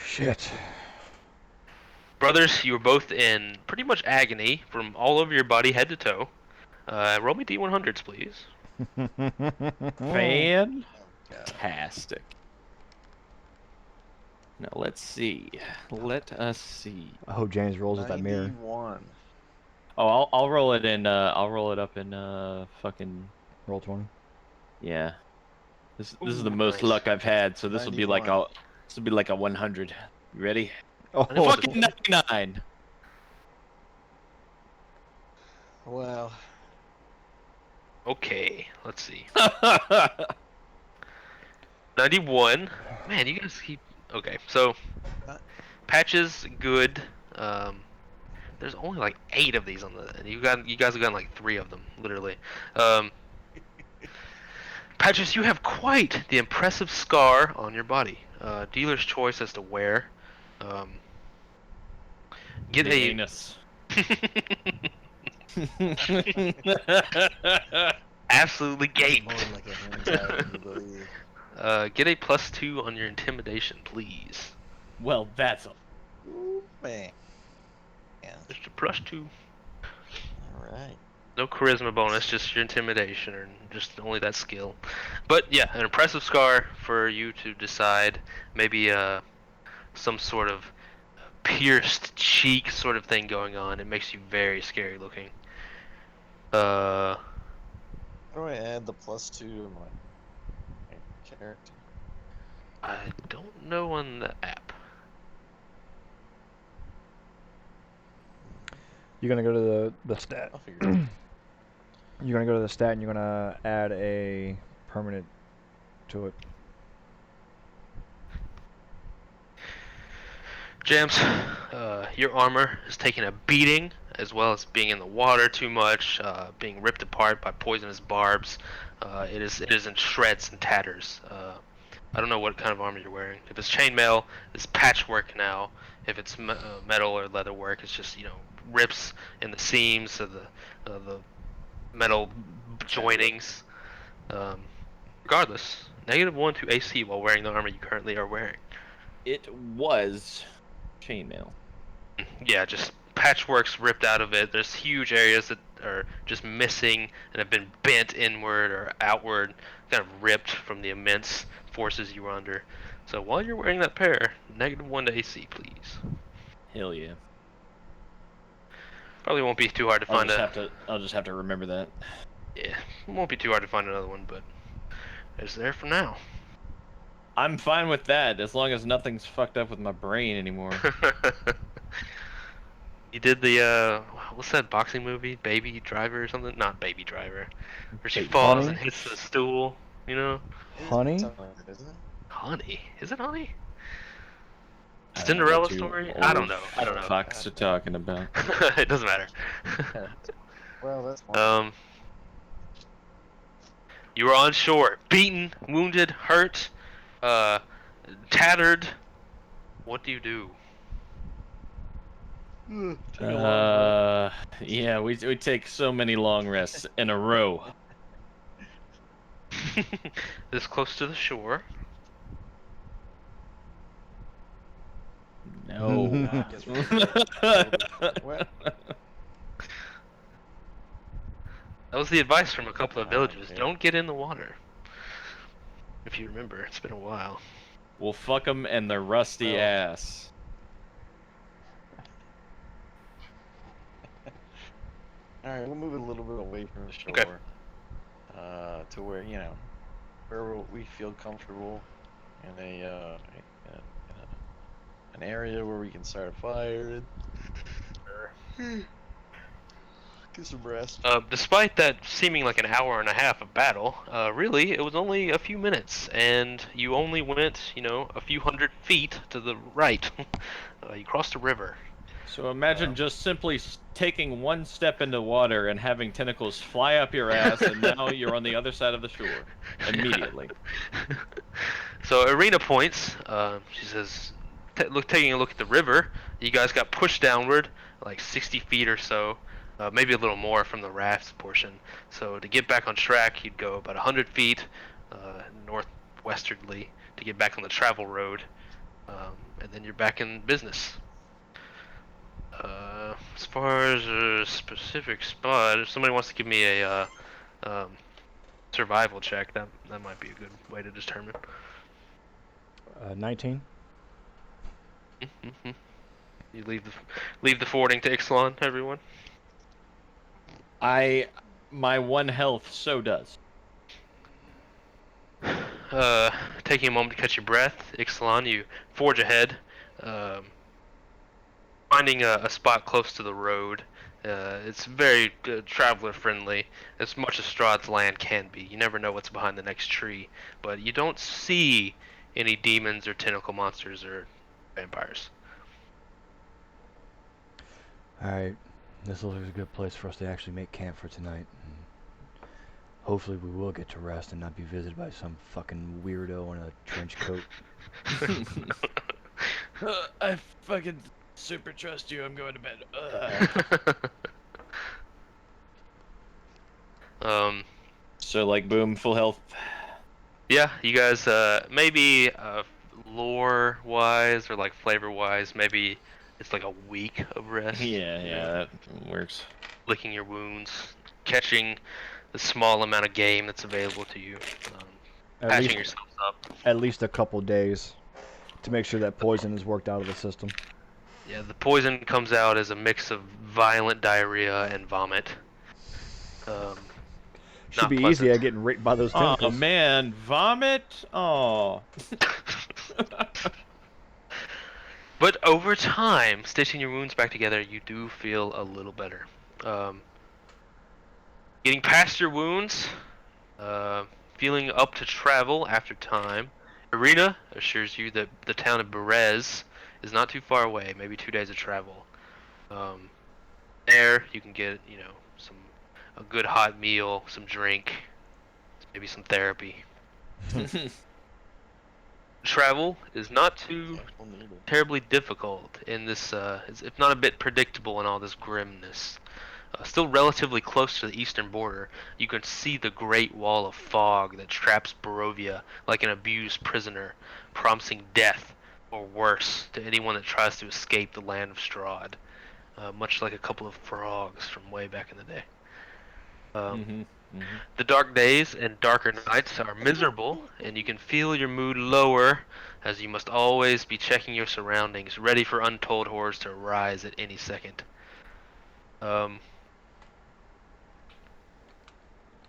Shit. Brothers, you were both in pretty much agony from all over your body, head to toe. Roll me D100s, please. Fantastic. Now let's see. Let us see. I hope James rolls with that mirror. 91. Oh, I'll roll it in. I'll roll it up in fucking. Roll 20. Yeah. This is the Ooh, most nice. luck I've had, so this will be like 91. this will be like a 100. You ready? Oh, Fucking 99. Well, Okay, let's see. 91. Man, you guys keep. Okay, so Patches good. There's only like 8 of these on the. And you guys have gotten like 3 of them, literally. Um, Patches, you have quite the impressive scar on your body. Dealer's choice as to where. Um, get The a. anus. Absolutely gaped. More like a hentai, I believe. Get a +2 on your intimidation, please. Well, that's a Ooh, man. Yeah. Just a +2. All right. No charisma bonus, just your intimidation, or just only that skill. But yeah, an impressive scar for you to decide. Maybe some sort of pierced cheek sort of thing going on. It makes you very scary looking. How do I add the +2 to my character? I don't know on the app. You're gonna go to the stat. I'll figure it out. You're gonna go to the stat and you're gonna add a permanent to it. Jams, your armor is taking a beating, as well as being in the water too much, being ripped apart by poisonous barbs. It is in shreds and tatters. I don't know what kind of armor you're wearing. If it's chainmail, it's patchwork now. If it's metal or leather work, it's just rips in the seams of the metal joinings. Regardless, -1 to AC while wearing the armor you currently are wearing. It was chainmail. Yeah, just patchwork's ripped out of it. There's huge areas that are just missing and have been bent inward or outward, kind of ripped from the immense forces you were under. So while you're wearing that pair, -1 to AC, please. Hell yeah. Probably won't be too hard to find I'll just have to remember that. Yeah, it won't be too hard to find another one, but it's there for now. I'm fine with that, as long as nothing's fucked up with my brain anymore. You did the what's that boxing movie? Baby Driver or something? Not Baby Driver. Where she Baby falls Honey? and hits the stool, you know? Honey? Something like that, isn't it? Honey. Is it Honey? I don't know Cinderella what you story? I don't old know. I don't know. Fucks are talking about. It doesn't matter. Well, that's one. You were on shore, beaten, wounded, hurt, tattered. What do you do? Take a long breath. Yeah, we take so many long rests in a row. This close to the shore. No. I guess we're gonna wet. That was the advice from a couple of Ah, villagers. okay. Don't get in the water. If you remember, it's been a while. We'll fuck them and their rusty Well. ass. All right, we'll move it a little bit away from the shore, to where where we feel comfortable in an area where we can start a fire and get some rest. Despite that seeming like an hour and a half of battle, really, it was only a few minutes, and you only went, a few hundred feet to the right. You crossed a river. So imagine just simply taking one step into water and having tentacles fly up your ass, and now you're on the other side of the shore immediately. So Arena points. She says, taking a look at the river, you guys got pushed downward like 60 feet or so, maybe a little more from the raft portion. So to get back on track, you'd go about 100 feet northwesternly to get back on the travel road, and then you're back in business. As far as a specific spot, if somebody wants to give me a survival check, that might be a good way to determine. 19. Mm-hmm. You leave the forwarding to Ixalan, everyone. My 1 health so does. Taking a moment to catch your breath, Ixalan, you forge ahead, finding a spot close to the road. It's very traveler friendly, as much as Strahd's land can be. You never know what's behind the next tree, but you don't see any demons or tentacle monsters or vampires. Alright, this looks like a good place for us to actually make camp for tonight. Hopefully we will get to rest and not be visited by some fucking weirdo in a trench coat. I fucking super trust you. I'm going to bed. So like, boom, full health. Yeah, you guys, maybe lore wise or like flavor wise, maybe it's like a week of rest. Yeah, that works. Licking your wounds, catching the small amount of game that's available to you, patching yourselves up. At least a couple days to make sure that poison is worked out of the system. Yeah, the poison comes out as a mix of violent diarrhea and vomit. Should Not be pleasant. easy at getting raped by those tentacles. Oh man, vomit. Oh. But over time, stitching your wounds back together, you do feel a little better. Getting past your wounds, feeling up to travel after time. Irina assures you that the town of Berez is not too far away, maybe 2 days of travel. There you can get, a good hot meal, some drink, maybe some therapy. Travel is not too terribly difficult in this, if not a bit predictable in all this grimness. Still relatively close to the eastern border, you can see the great wall of fog that traps Barovia like an abused prisoner, promising death or worse to anyone that tries to escape the land of Strahd, much like a couple of frogs from way back in the day. The dark days and darker nights are miserable, and you can feel your mood lower as you must always be checking your surroundings, ready for untold horrors to arise at any second.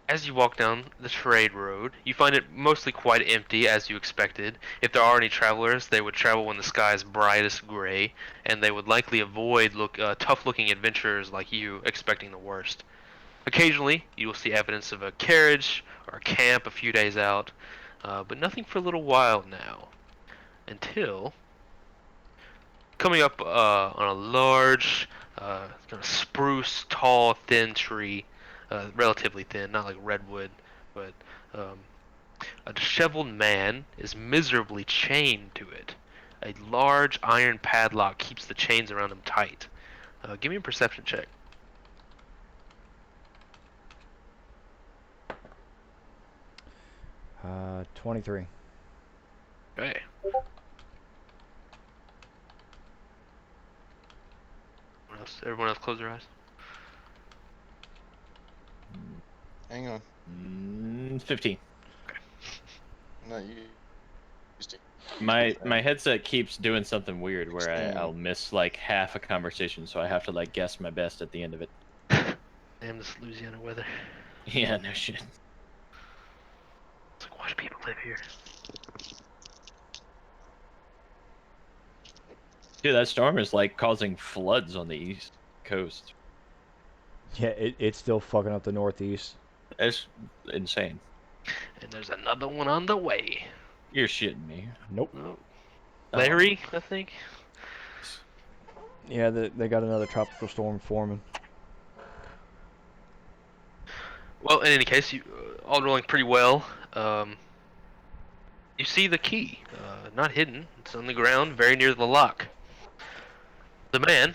As you walk down the trade road, you find it mostly quite empty, as you expected. If there are any travelers, they would travel when the sky is brightest gray, and they would likely avoid tough-looking adventurers like you, expecting the worst. Occasionally, you will see evidence of a carriage or a camp a few days out, but nothing for a little while now. Until coming up on a large, kind of spruce, tall, thin tree, relatively thin, not like redwood, but a disheveled man is miserably chained to it. A large iron padlock keeps the chains around him tight. Give me a perception check. 23. Okay. Everyone else close their eyes. Hang on. 15. No, you. My headset keeps doing something weird where I'll miss like half a conversation, so I have to like guess my best at the end of it. Damn this Louisiana weather. Yeah, no shit. It's like, why do people live here? Dude, that storm is like causing floods on the east coast. Yeah, it's still fucking up the northeast. It's insane. And there's another one on the way. You're shitting me. Nope. Oh. Larry, I think. Yeah, they got another tropical storm forming. Well, in any case, you all rolling pretty well. You see the key, not hidden. It's on the ground, very near the lock. The man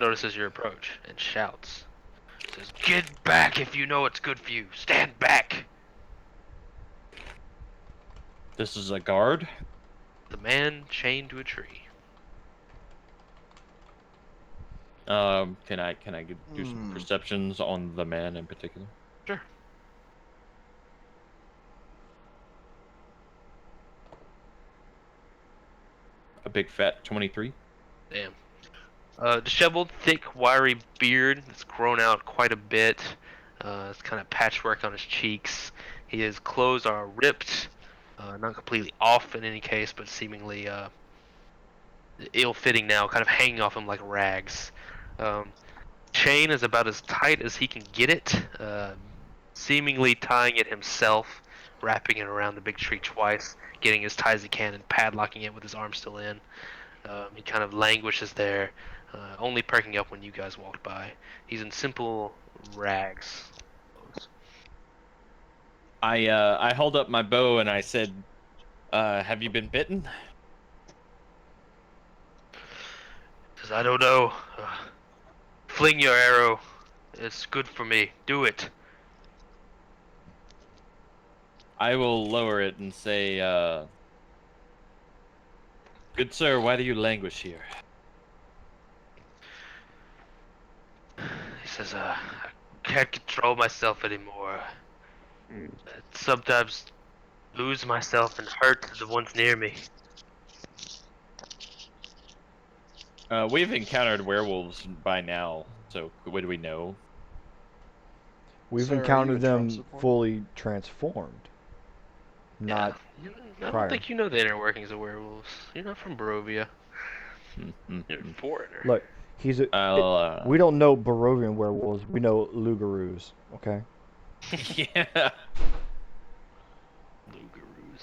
notices your approach and shouts. Says, "Get back if you know it's good for you. Stand back." This is a guard? The man chained to a tree. Can I do some perceptions on the man in particular? Sure. A big fat 23. Damn. Disheveled, thick, wiry beard that's grown out quite a bit. It's kind of patchwork on his cheeks. His clothes are ripped, not completely off in any case, but seemingly ill-fitting now, kind of hanging off him like rags. Chain is about as tight as he can get it, seemingly tying it himself, wrapping it around the big tree twice, getting as tight as he can and padlocking it with his arm still in. He kind of languishes there, only perking up when you guys walk by. He's in simple rags. I held up my bow and I said, "Have you been bitten?" Says, I don't know. Fling your arrow. It's good for me. Do it. I will lower it and say, "Good sir, why do you languish here?" He says, I can't control myself anymore. Sometimes lose myself and hurt the ones near me. We've encountered werewolves by now, so what do we know? We've Sir, are you encountered a Trump them supporter? fully transformed. Not I prior. don't think you know the inner workings of werewolves. You're not from Barovia. Mm-hmm. You're a foreigner. Look, he's a. I'll, we don't know Barovian werewolves. We know Lugaroos. Okay. yeah. Lugaroos.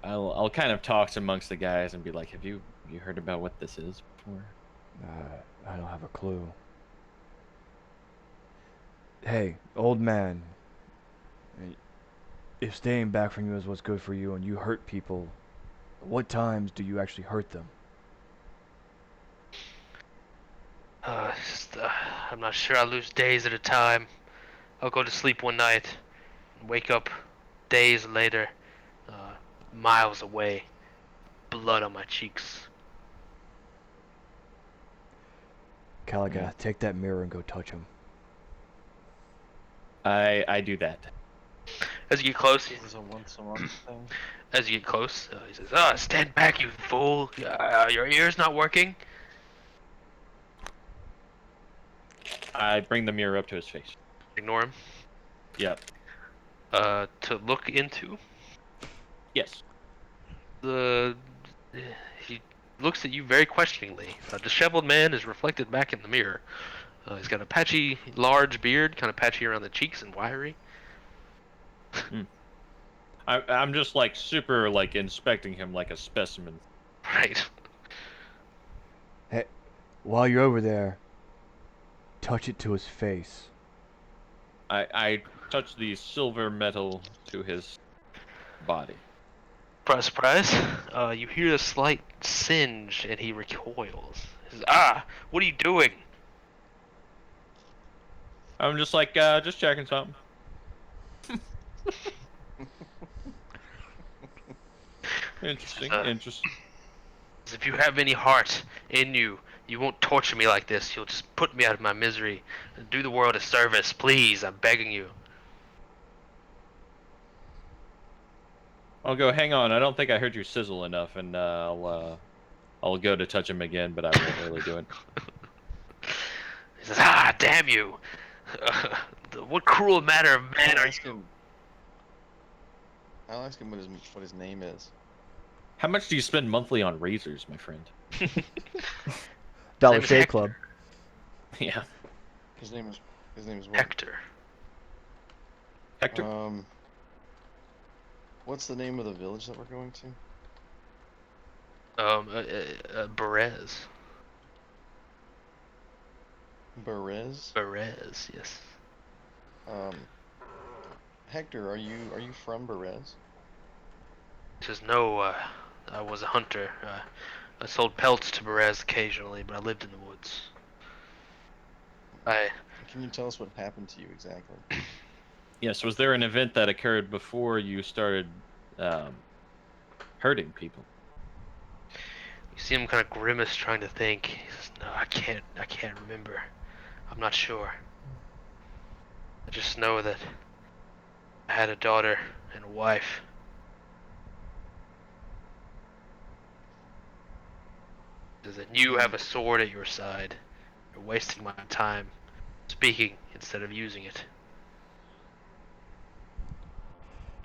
I'll kind of talk amongst the guys and be like, "Have you heard about what this is before?" I don't have a clue. Hey, old man. If staying back from you is what's good for you and you hurt people, what times do you actually hurt them? I'm not sure. I lose days at a time. I'll go to sleep one night and wake up days later, uh, miles away, blood on my cheeks. Caliga, take that mirror and go touch him. I do that. As you get close, This is a once a month thing. he says, stand back, you fool. Your ear's not working. I bring the mirror up to his face. Ignore him. Yep. To look into. Yes. He looks at you very questioningly. A disheveled man is reflected back in the mirror. He's got a patchy, large beard, kind of patchy around the cheeks and wiry. I'm just like super like inspecting him like a specimen. Right. Hey, while you're over there, touch it to his face. I touch the silver metal to his body. Surprise, surprise. You hear a slight singe and he recoils. He says, what are you doing? I'm just like, just checking something. Interesting, interesting. If you have any heart in you, you won't torture me like this. You'll just put me out of my misery and do the world a service. Please, I'm begging you. I'll go, hang on, I don't think I heard you sizzle enough, and I'll go to touch him again, but I won't really do it. He says, damn you. What cruel manner of man are you? I'll ask him what his name is. How much do you spend monthly on razors, my friend? Dollar is Shave Hector. Club. Yeah. His name is what? Hector. Hector? What's the name of the village that we're going to? Berez. Berez? Berez, yes. Hector, are you from Berez? He says, no, I was a hunter. I sold pelts to Berez occasionally, but I lived in the woods. Can you tell us what happened to you exactly? Yes, was there an event that occurred before you started hurting people? You see him kind of grimace, trying to think. He says, no, I can't remember. I'm not sure. I just know that I had a daughter and a wife. He says that you have a sword at your side. You're wasting my time speaking instead of using it.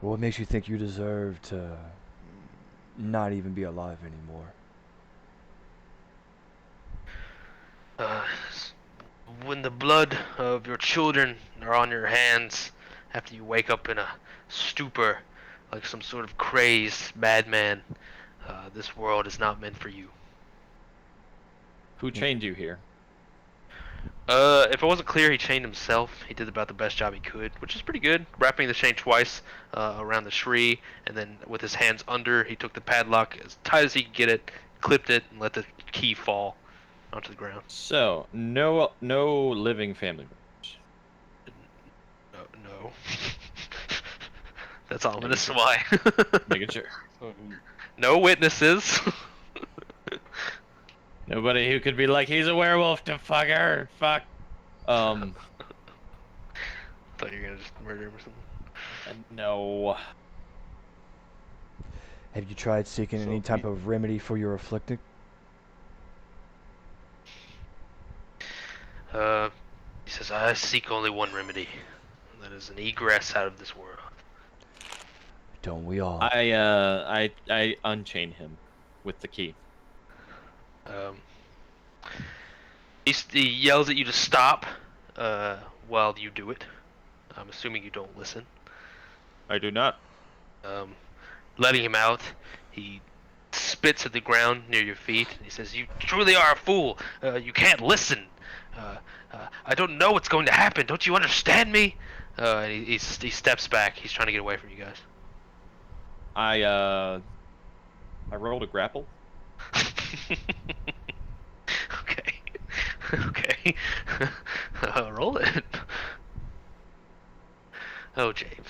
What makes you think you deserve to not even be alive anymore? When the blood of your children are on your hands after you wake up in a stupor like some sort of crazed madman, This world is not meant for you. Who chained you here? If it wasn't clear, he chained himself. He did about the best job he could, which is pretty good. Wrapping the chain twice around the tree, and then with his hands under, he took the padlock as tight as he could get it, clipped it, and let the key fall onto the ground. So, no living family members. No. That's all I'm gonna Making sure. supply. Making sure. No witnesses. Nobody who could be like, he's a werewolf to fuck her. Fuck. Thought you were gonna just murder him or something. No. Have you tried seeking any type of remedy for your afflicted? He says, I seek only one remedy. That is an egress out of this world. Don't we all? I unchain him with the key. He yells at you to stop while you do it. I'm assuming you don't listen. I do not. Letting him out, he spits at the ground near your feet, and he says, you truly are a fool. You can't listen. I don't know what's going to happen. Don't you understand me? And he steps back. He's trying to get away from you guys. I rolled a grapple. Okay. Okay. Roll it. Oh, James.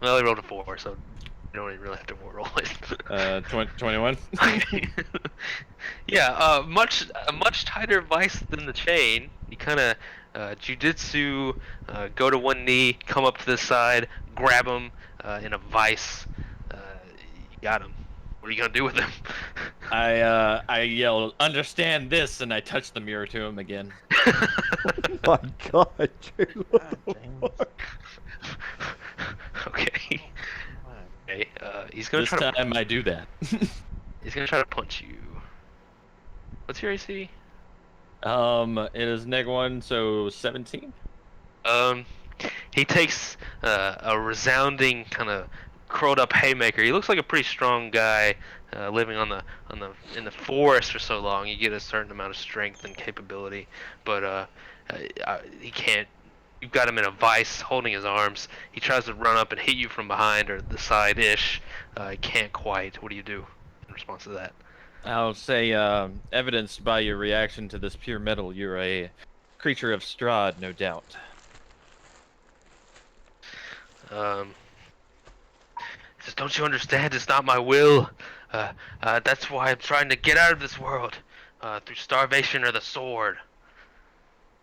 Well, he rolled a 4, so you don't even really have to roll it. 21. Yeah, a much tighter vice than the chain. You kind of jujitsu, go to one knee, come up to the side, grab him in a vice. You got him. What are you gonna do with him? I yell, understand this, and I touch the mirror to him again. My God, Drew. Okay. Okay. He's gonna This try time I do that. He's gonna try to punch you. What's your AC? It is -1, so 17. He takes a resounding kind of curled up haymaker. He looks like a pretty strong guy, living in the forest for so long. You get a certain amount of strength and capability, but he can't. You've got him in a vice, holding his arms. He tries to run up and hit you from behind or the side-ish. He can't quite. What do you do in response to that? I'll say, evidenced by your reaction to this pure metal, you're a creature of Strahd, no doubt. He says, don't you understand? It's not my will. That's why I'm trying to get out of this world, through starvation or the sword.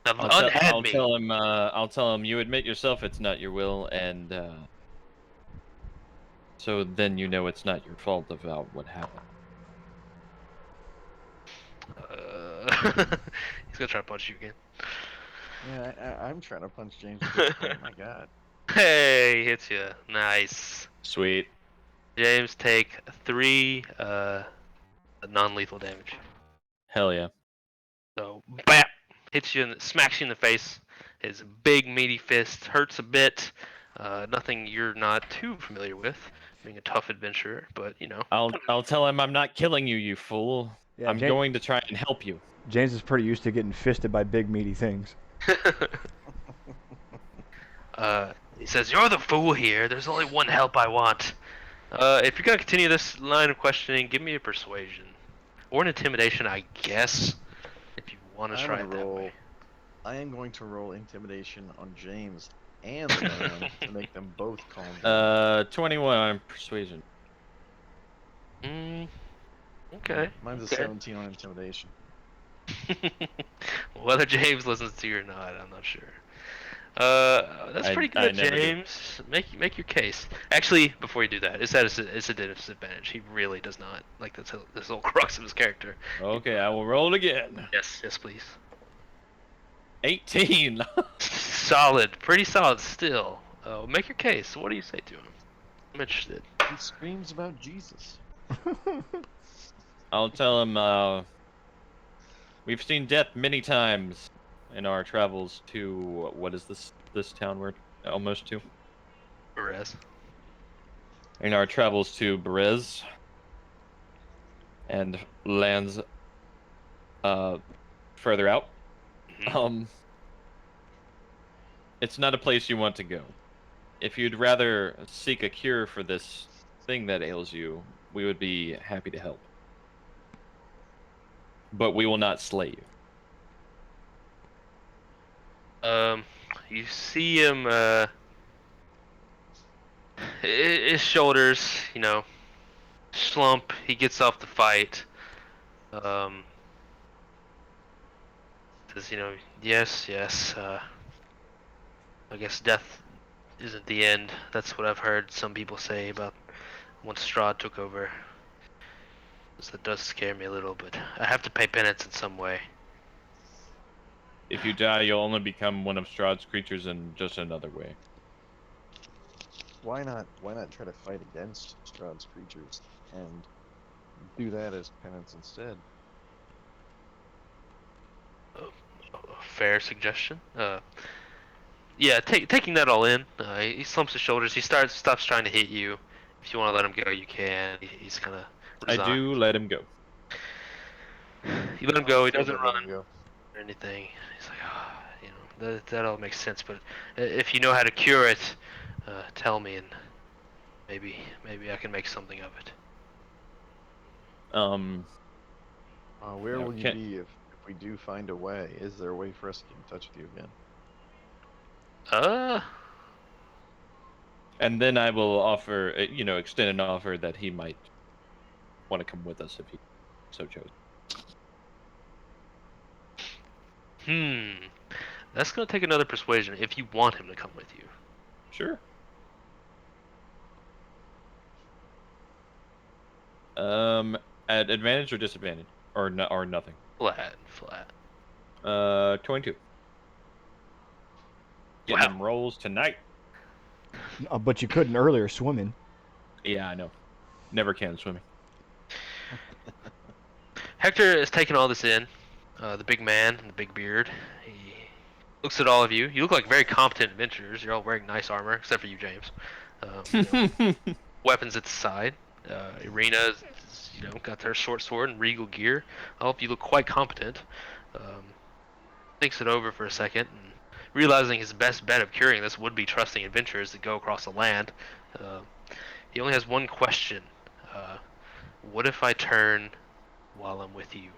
Now, unhead me. I'll tell him you admit yourself it's not your will, and so then you know it's not your fault about what happened. He's gonna try to punch you again. Yeah, I'm trying to punch James at this point. My God. Hey, hits you. Nice. Sweet. James, take 3 non-lethal damage. Hell yeah. So, bap! Hits you and smacks you in the face. His big meaty fist hurts a bit. Nothing you're not too familiar with, being a tough adventurer, but you know. I'll tell him I'm not killing you, you fool. Yeah, I'm going to try and help you. James is pretty used to getting fisted by big meaty things. He says, you're the fool here. There's only one help I want. If you're going to continue this line of questioning, give me a persuasion. Or an intimidation, I guess. If you want to try it that way. I am going to roll intimidation on James and the man to make them both calm down. 21 on persuasion. Okay. Mine's a 17 on intimidation. Whether James listens to you or not, I'm not sure. That's pretty good, James. Make your case. Actually, before you do that, it's a disadvantage. He really does not like this whole crux of his character. Okay, I will roll again. Yes, please. 18. Solid, pretty solid still. Make your case. What do you say to him? I'm interested. He screams about Jesus. I'll tell him, we've seen death many times in our travels to, what is this town we're almost to? Perez. In our travels to Berez. and lands further out. Mhm. It's not a place you want to go. If you'd rather seek a cure for this thing that ails you, we would be happy to help. But we will not slay you. You see him, his shoulders, slump. He gets off the fight. Um, says, yes, yes. I guess death isn't the end. That's what I've heard some people say about once Strahd took over. That does scare me a little, but I have to pay penance in some way. If you die, you'll only become one of Strahd's creatures in just another way. Why not try to fight against Strahd's creatures and do that as penance instead? Fair suggestion. Yeah, taking that all in, he slumps his shoulders. He stops trying to hit you. If you want to let him go, you can. He's kind of I resigned. do let him go. You let him go. He Still doesn't don't let run him go. or anything. He's like, that all makes sense. But if you know how to cure it, tell me, and maybe I can make something of it. Where Now, will you be if we do find a way? Is there a way for us to get in touch with you again? and then I will offer, extend an offer that he might want to come with us if he so chose. That's gonna take another persuasion if you want him to come with you. Sure. At advantage or disadvantage, or no, or nothing. Flat. 22. Getting Wow. them rolls tonight. But you couldn't earlier swimming. Yeah, I know. Never can swimming. Hector is taking all this in. The big man, the big beard. He looks at all of you. You look like very competent adventurers. You're all wearing nice armor, except for you, James. Weapons at the side. Irina's, got her short sword and regal gear. All of you look quite competent. Thinks it over for a second and realizing his best bet of curing this would be trusting adventurers to go across the land. He only has one question. What if I turn while I'm with you?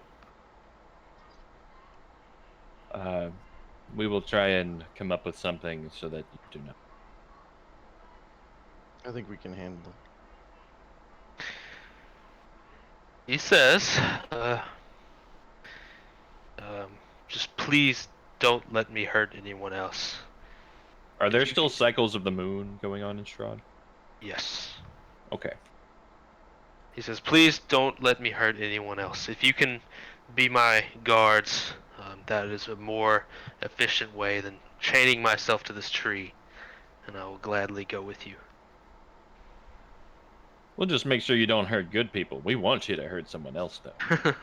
We will try and come up with something so that you do not. I think we can handle it. He says, just please don't let me hurt anyone else. Are there still cycles of the moon going on in Strahd? Yes. Okay. He says, please don't let me hurt anyone else. If you can be my guards, that is a more efficient way than chaining myself to this tree, and I will gladly go with you. We'll just make sure you don't hurt good people. We want you to hurt someone else, though.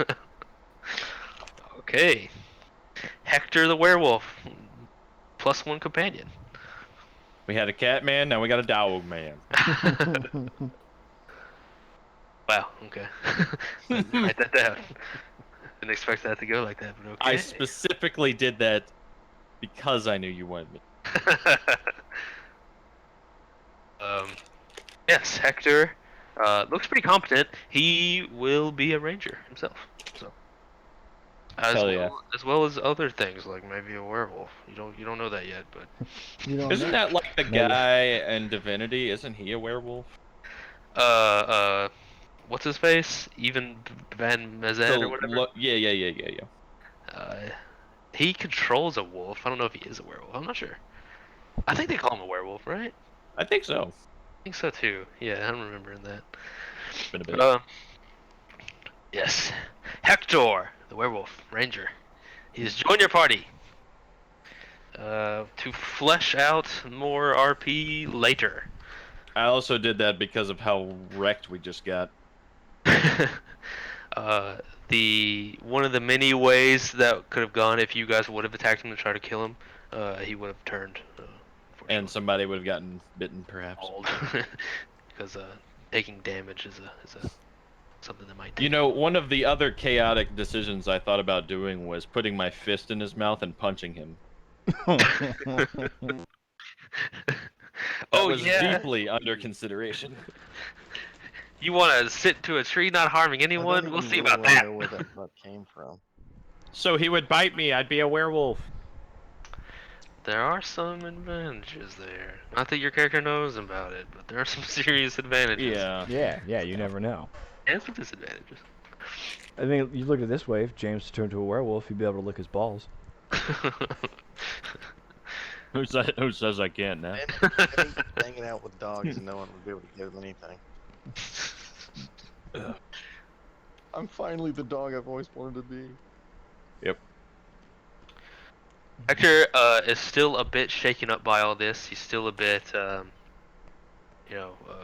Okay. Hector the werewolf, +1 companion. We had a cat man, now we got a dog man. Wow, okay. Write that down. Didn't expect that to go like that, but okay. I specifically did that because I knew you wanted me. Yes, Hector looks pretty competent. He will be a ranger himself. So Hell yeah. as well as other things like maybe a werewolf. You don't know that yet, but You don't Isn't know. that like the Maybe. guy in Divinity? Isn't he a werewolf? what's his face? Even Van Mazet or whatever. Yeah. He controls a wolf. I don't know if he is a werewolf. I'm not sure. I think they call him a werewolf, right? I think so. I think so too. Yeah, I'm remembering that. It's been a bit. Yes. Hector, the werewolf ranger. He has joined your party. To flesh out more RP later. I also did that because of how wrecked we just got. The one of the many ways that could have gone if you guys would have attacked him to try to kill him, he would have turned. And somebody would have gotten bitten, perhaps. Because taking damage is a something that might take. You know, one of the other chaotic decisions I thought about doing was putting my fist in his mouth and punching him. That Oh was yeah, deeply under consideration. you want to sit to a tree not harming I don't anyone? even We'll see really about want to that. know where that butt came from. So he would bite me, I'd be a werewolf. There are some advantages there. Not that your character knows about it, but there are some serious advantages. Yeah. yeah, you never know. And some disadvantages. I mean, you look at it this way: if James turned to a werewolf, he'd be able to lick his balls. Who says I can't now? And hanging out with dogs and no one would be able to give him anything. I'm finally the dog I've always wanted to be. Yep. Hector is still a bit shaken up by all this. He's still a bit,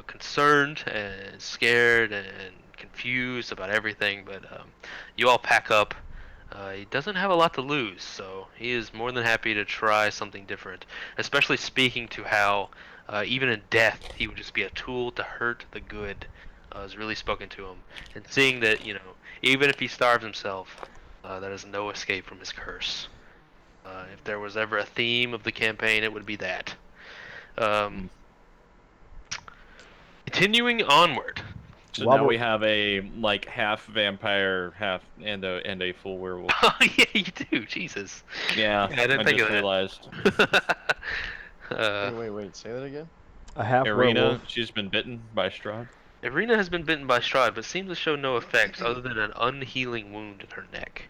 concerned and scared and confused about everything. But you all pack up. He doesn't have a lot to lose, so he is more than happy to try something different. Especially speaking to how, even in death, he would just be a tool to hurt the good. Has really spoken to him, and seeing that even if he starves himself, that is no escape from his curse. If there was ever a theme of the campaign, it would be that. Continuing onward. So While now we're- we have a like half vampire, half and a full werewolf. Oh yeah, you do. Jesus. Yeah, Yeah, I didn't think just of that. realized. Wait. Say that again? A half Irina, werewolf. she's been bitten by Strahd. Irina has been bitten by Strahd, but seems to show no effects other than an unhealing wound in her neck.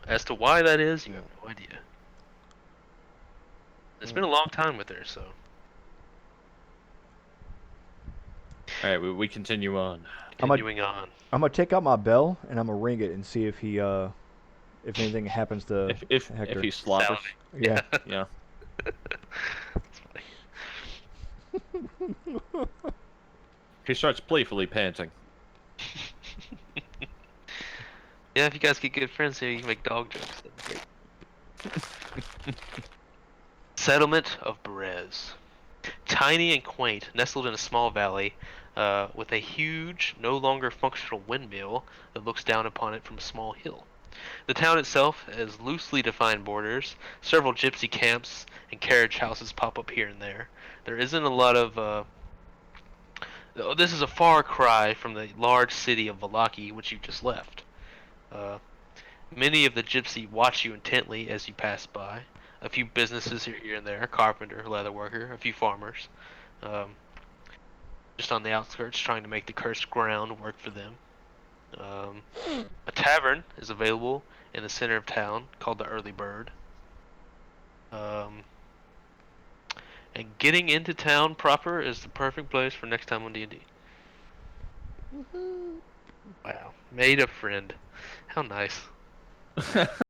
As to why that is, you have no idea. It's been a long time with her, so. All right, we continue on. Continuing on. I'm gonna take out my bell and I'm gonna ring it and see if he if anything happens to If Hector. he's slobbish, Yeah. yeah. That's funny. He starts playfully panting. Yeah, if you guys get good friends here, you can make dog jokes. That'd be great. Settlement of Berez. Tiny and quaint, nestled in a small valley, with a huge, no longer functional windmill that looks down upon it from a small hill. The town itself has loosely defined borders. Several gypsy camps and carriage houses pop up here and there. There isn't a lot of. This is a far cry from the large city of Vallaki, which you just left. Many of the gypsy watch you intently as you pass by. A few businesses here and there, carpenter, leatherworker, a few farmers. Just on the outskirts, trying to make the cursed ground work for them. A tavern is available in the center of town called the Early Bird. And getting into town proper is the perfect place for next time on D&D. Wow, made a friend. How nice.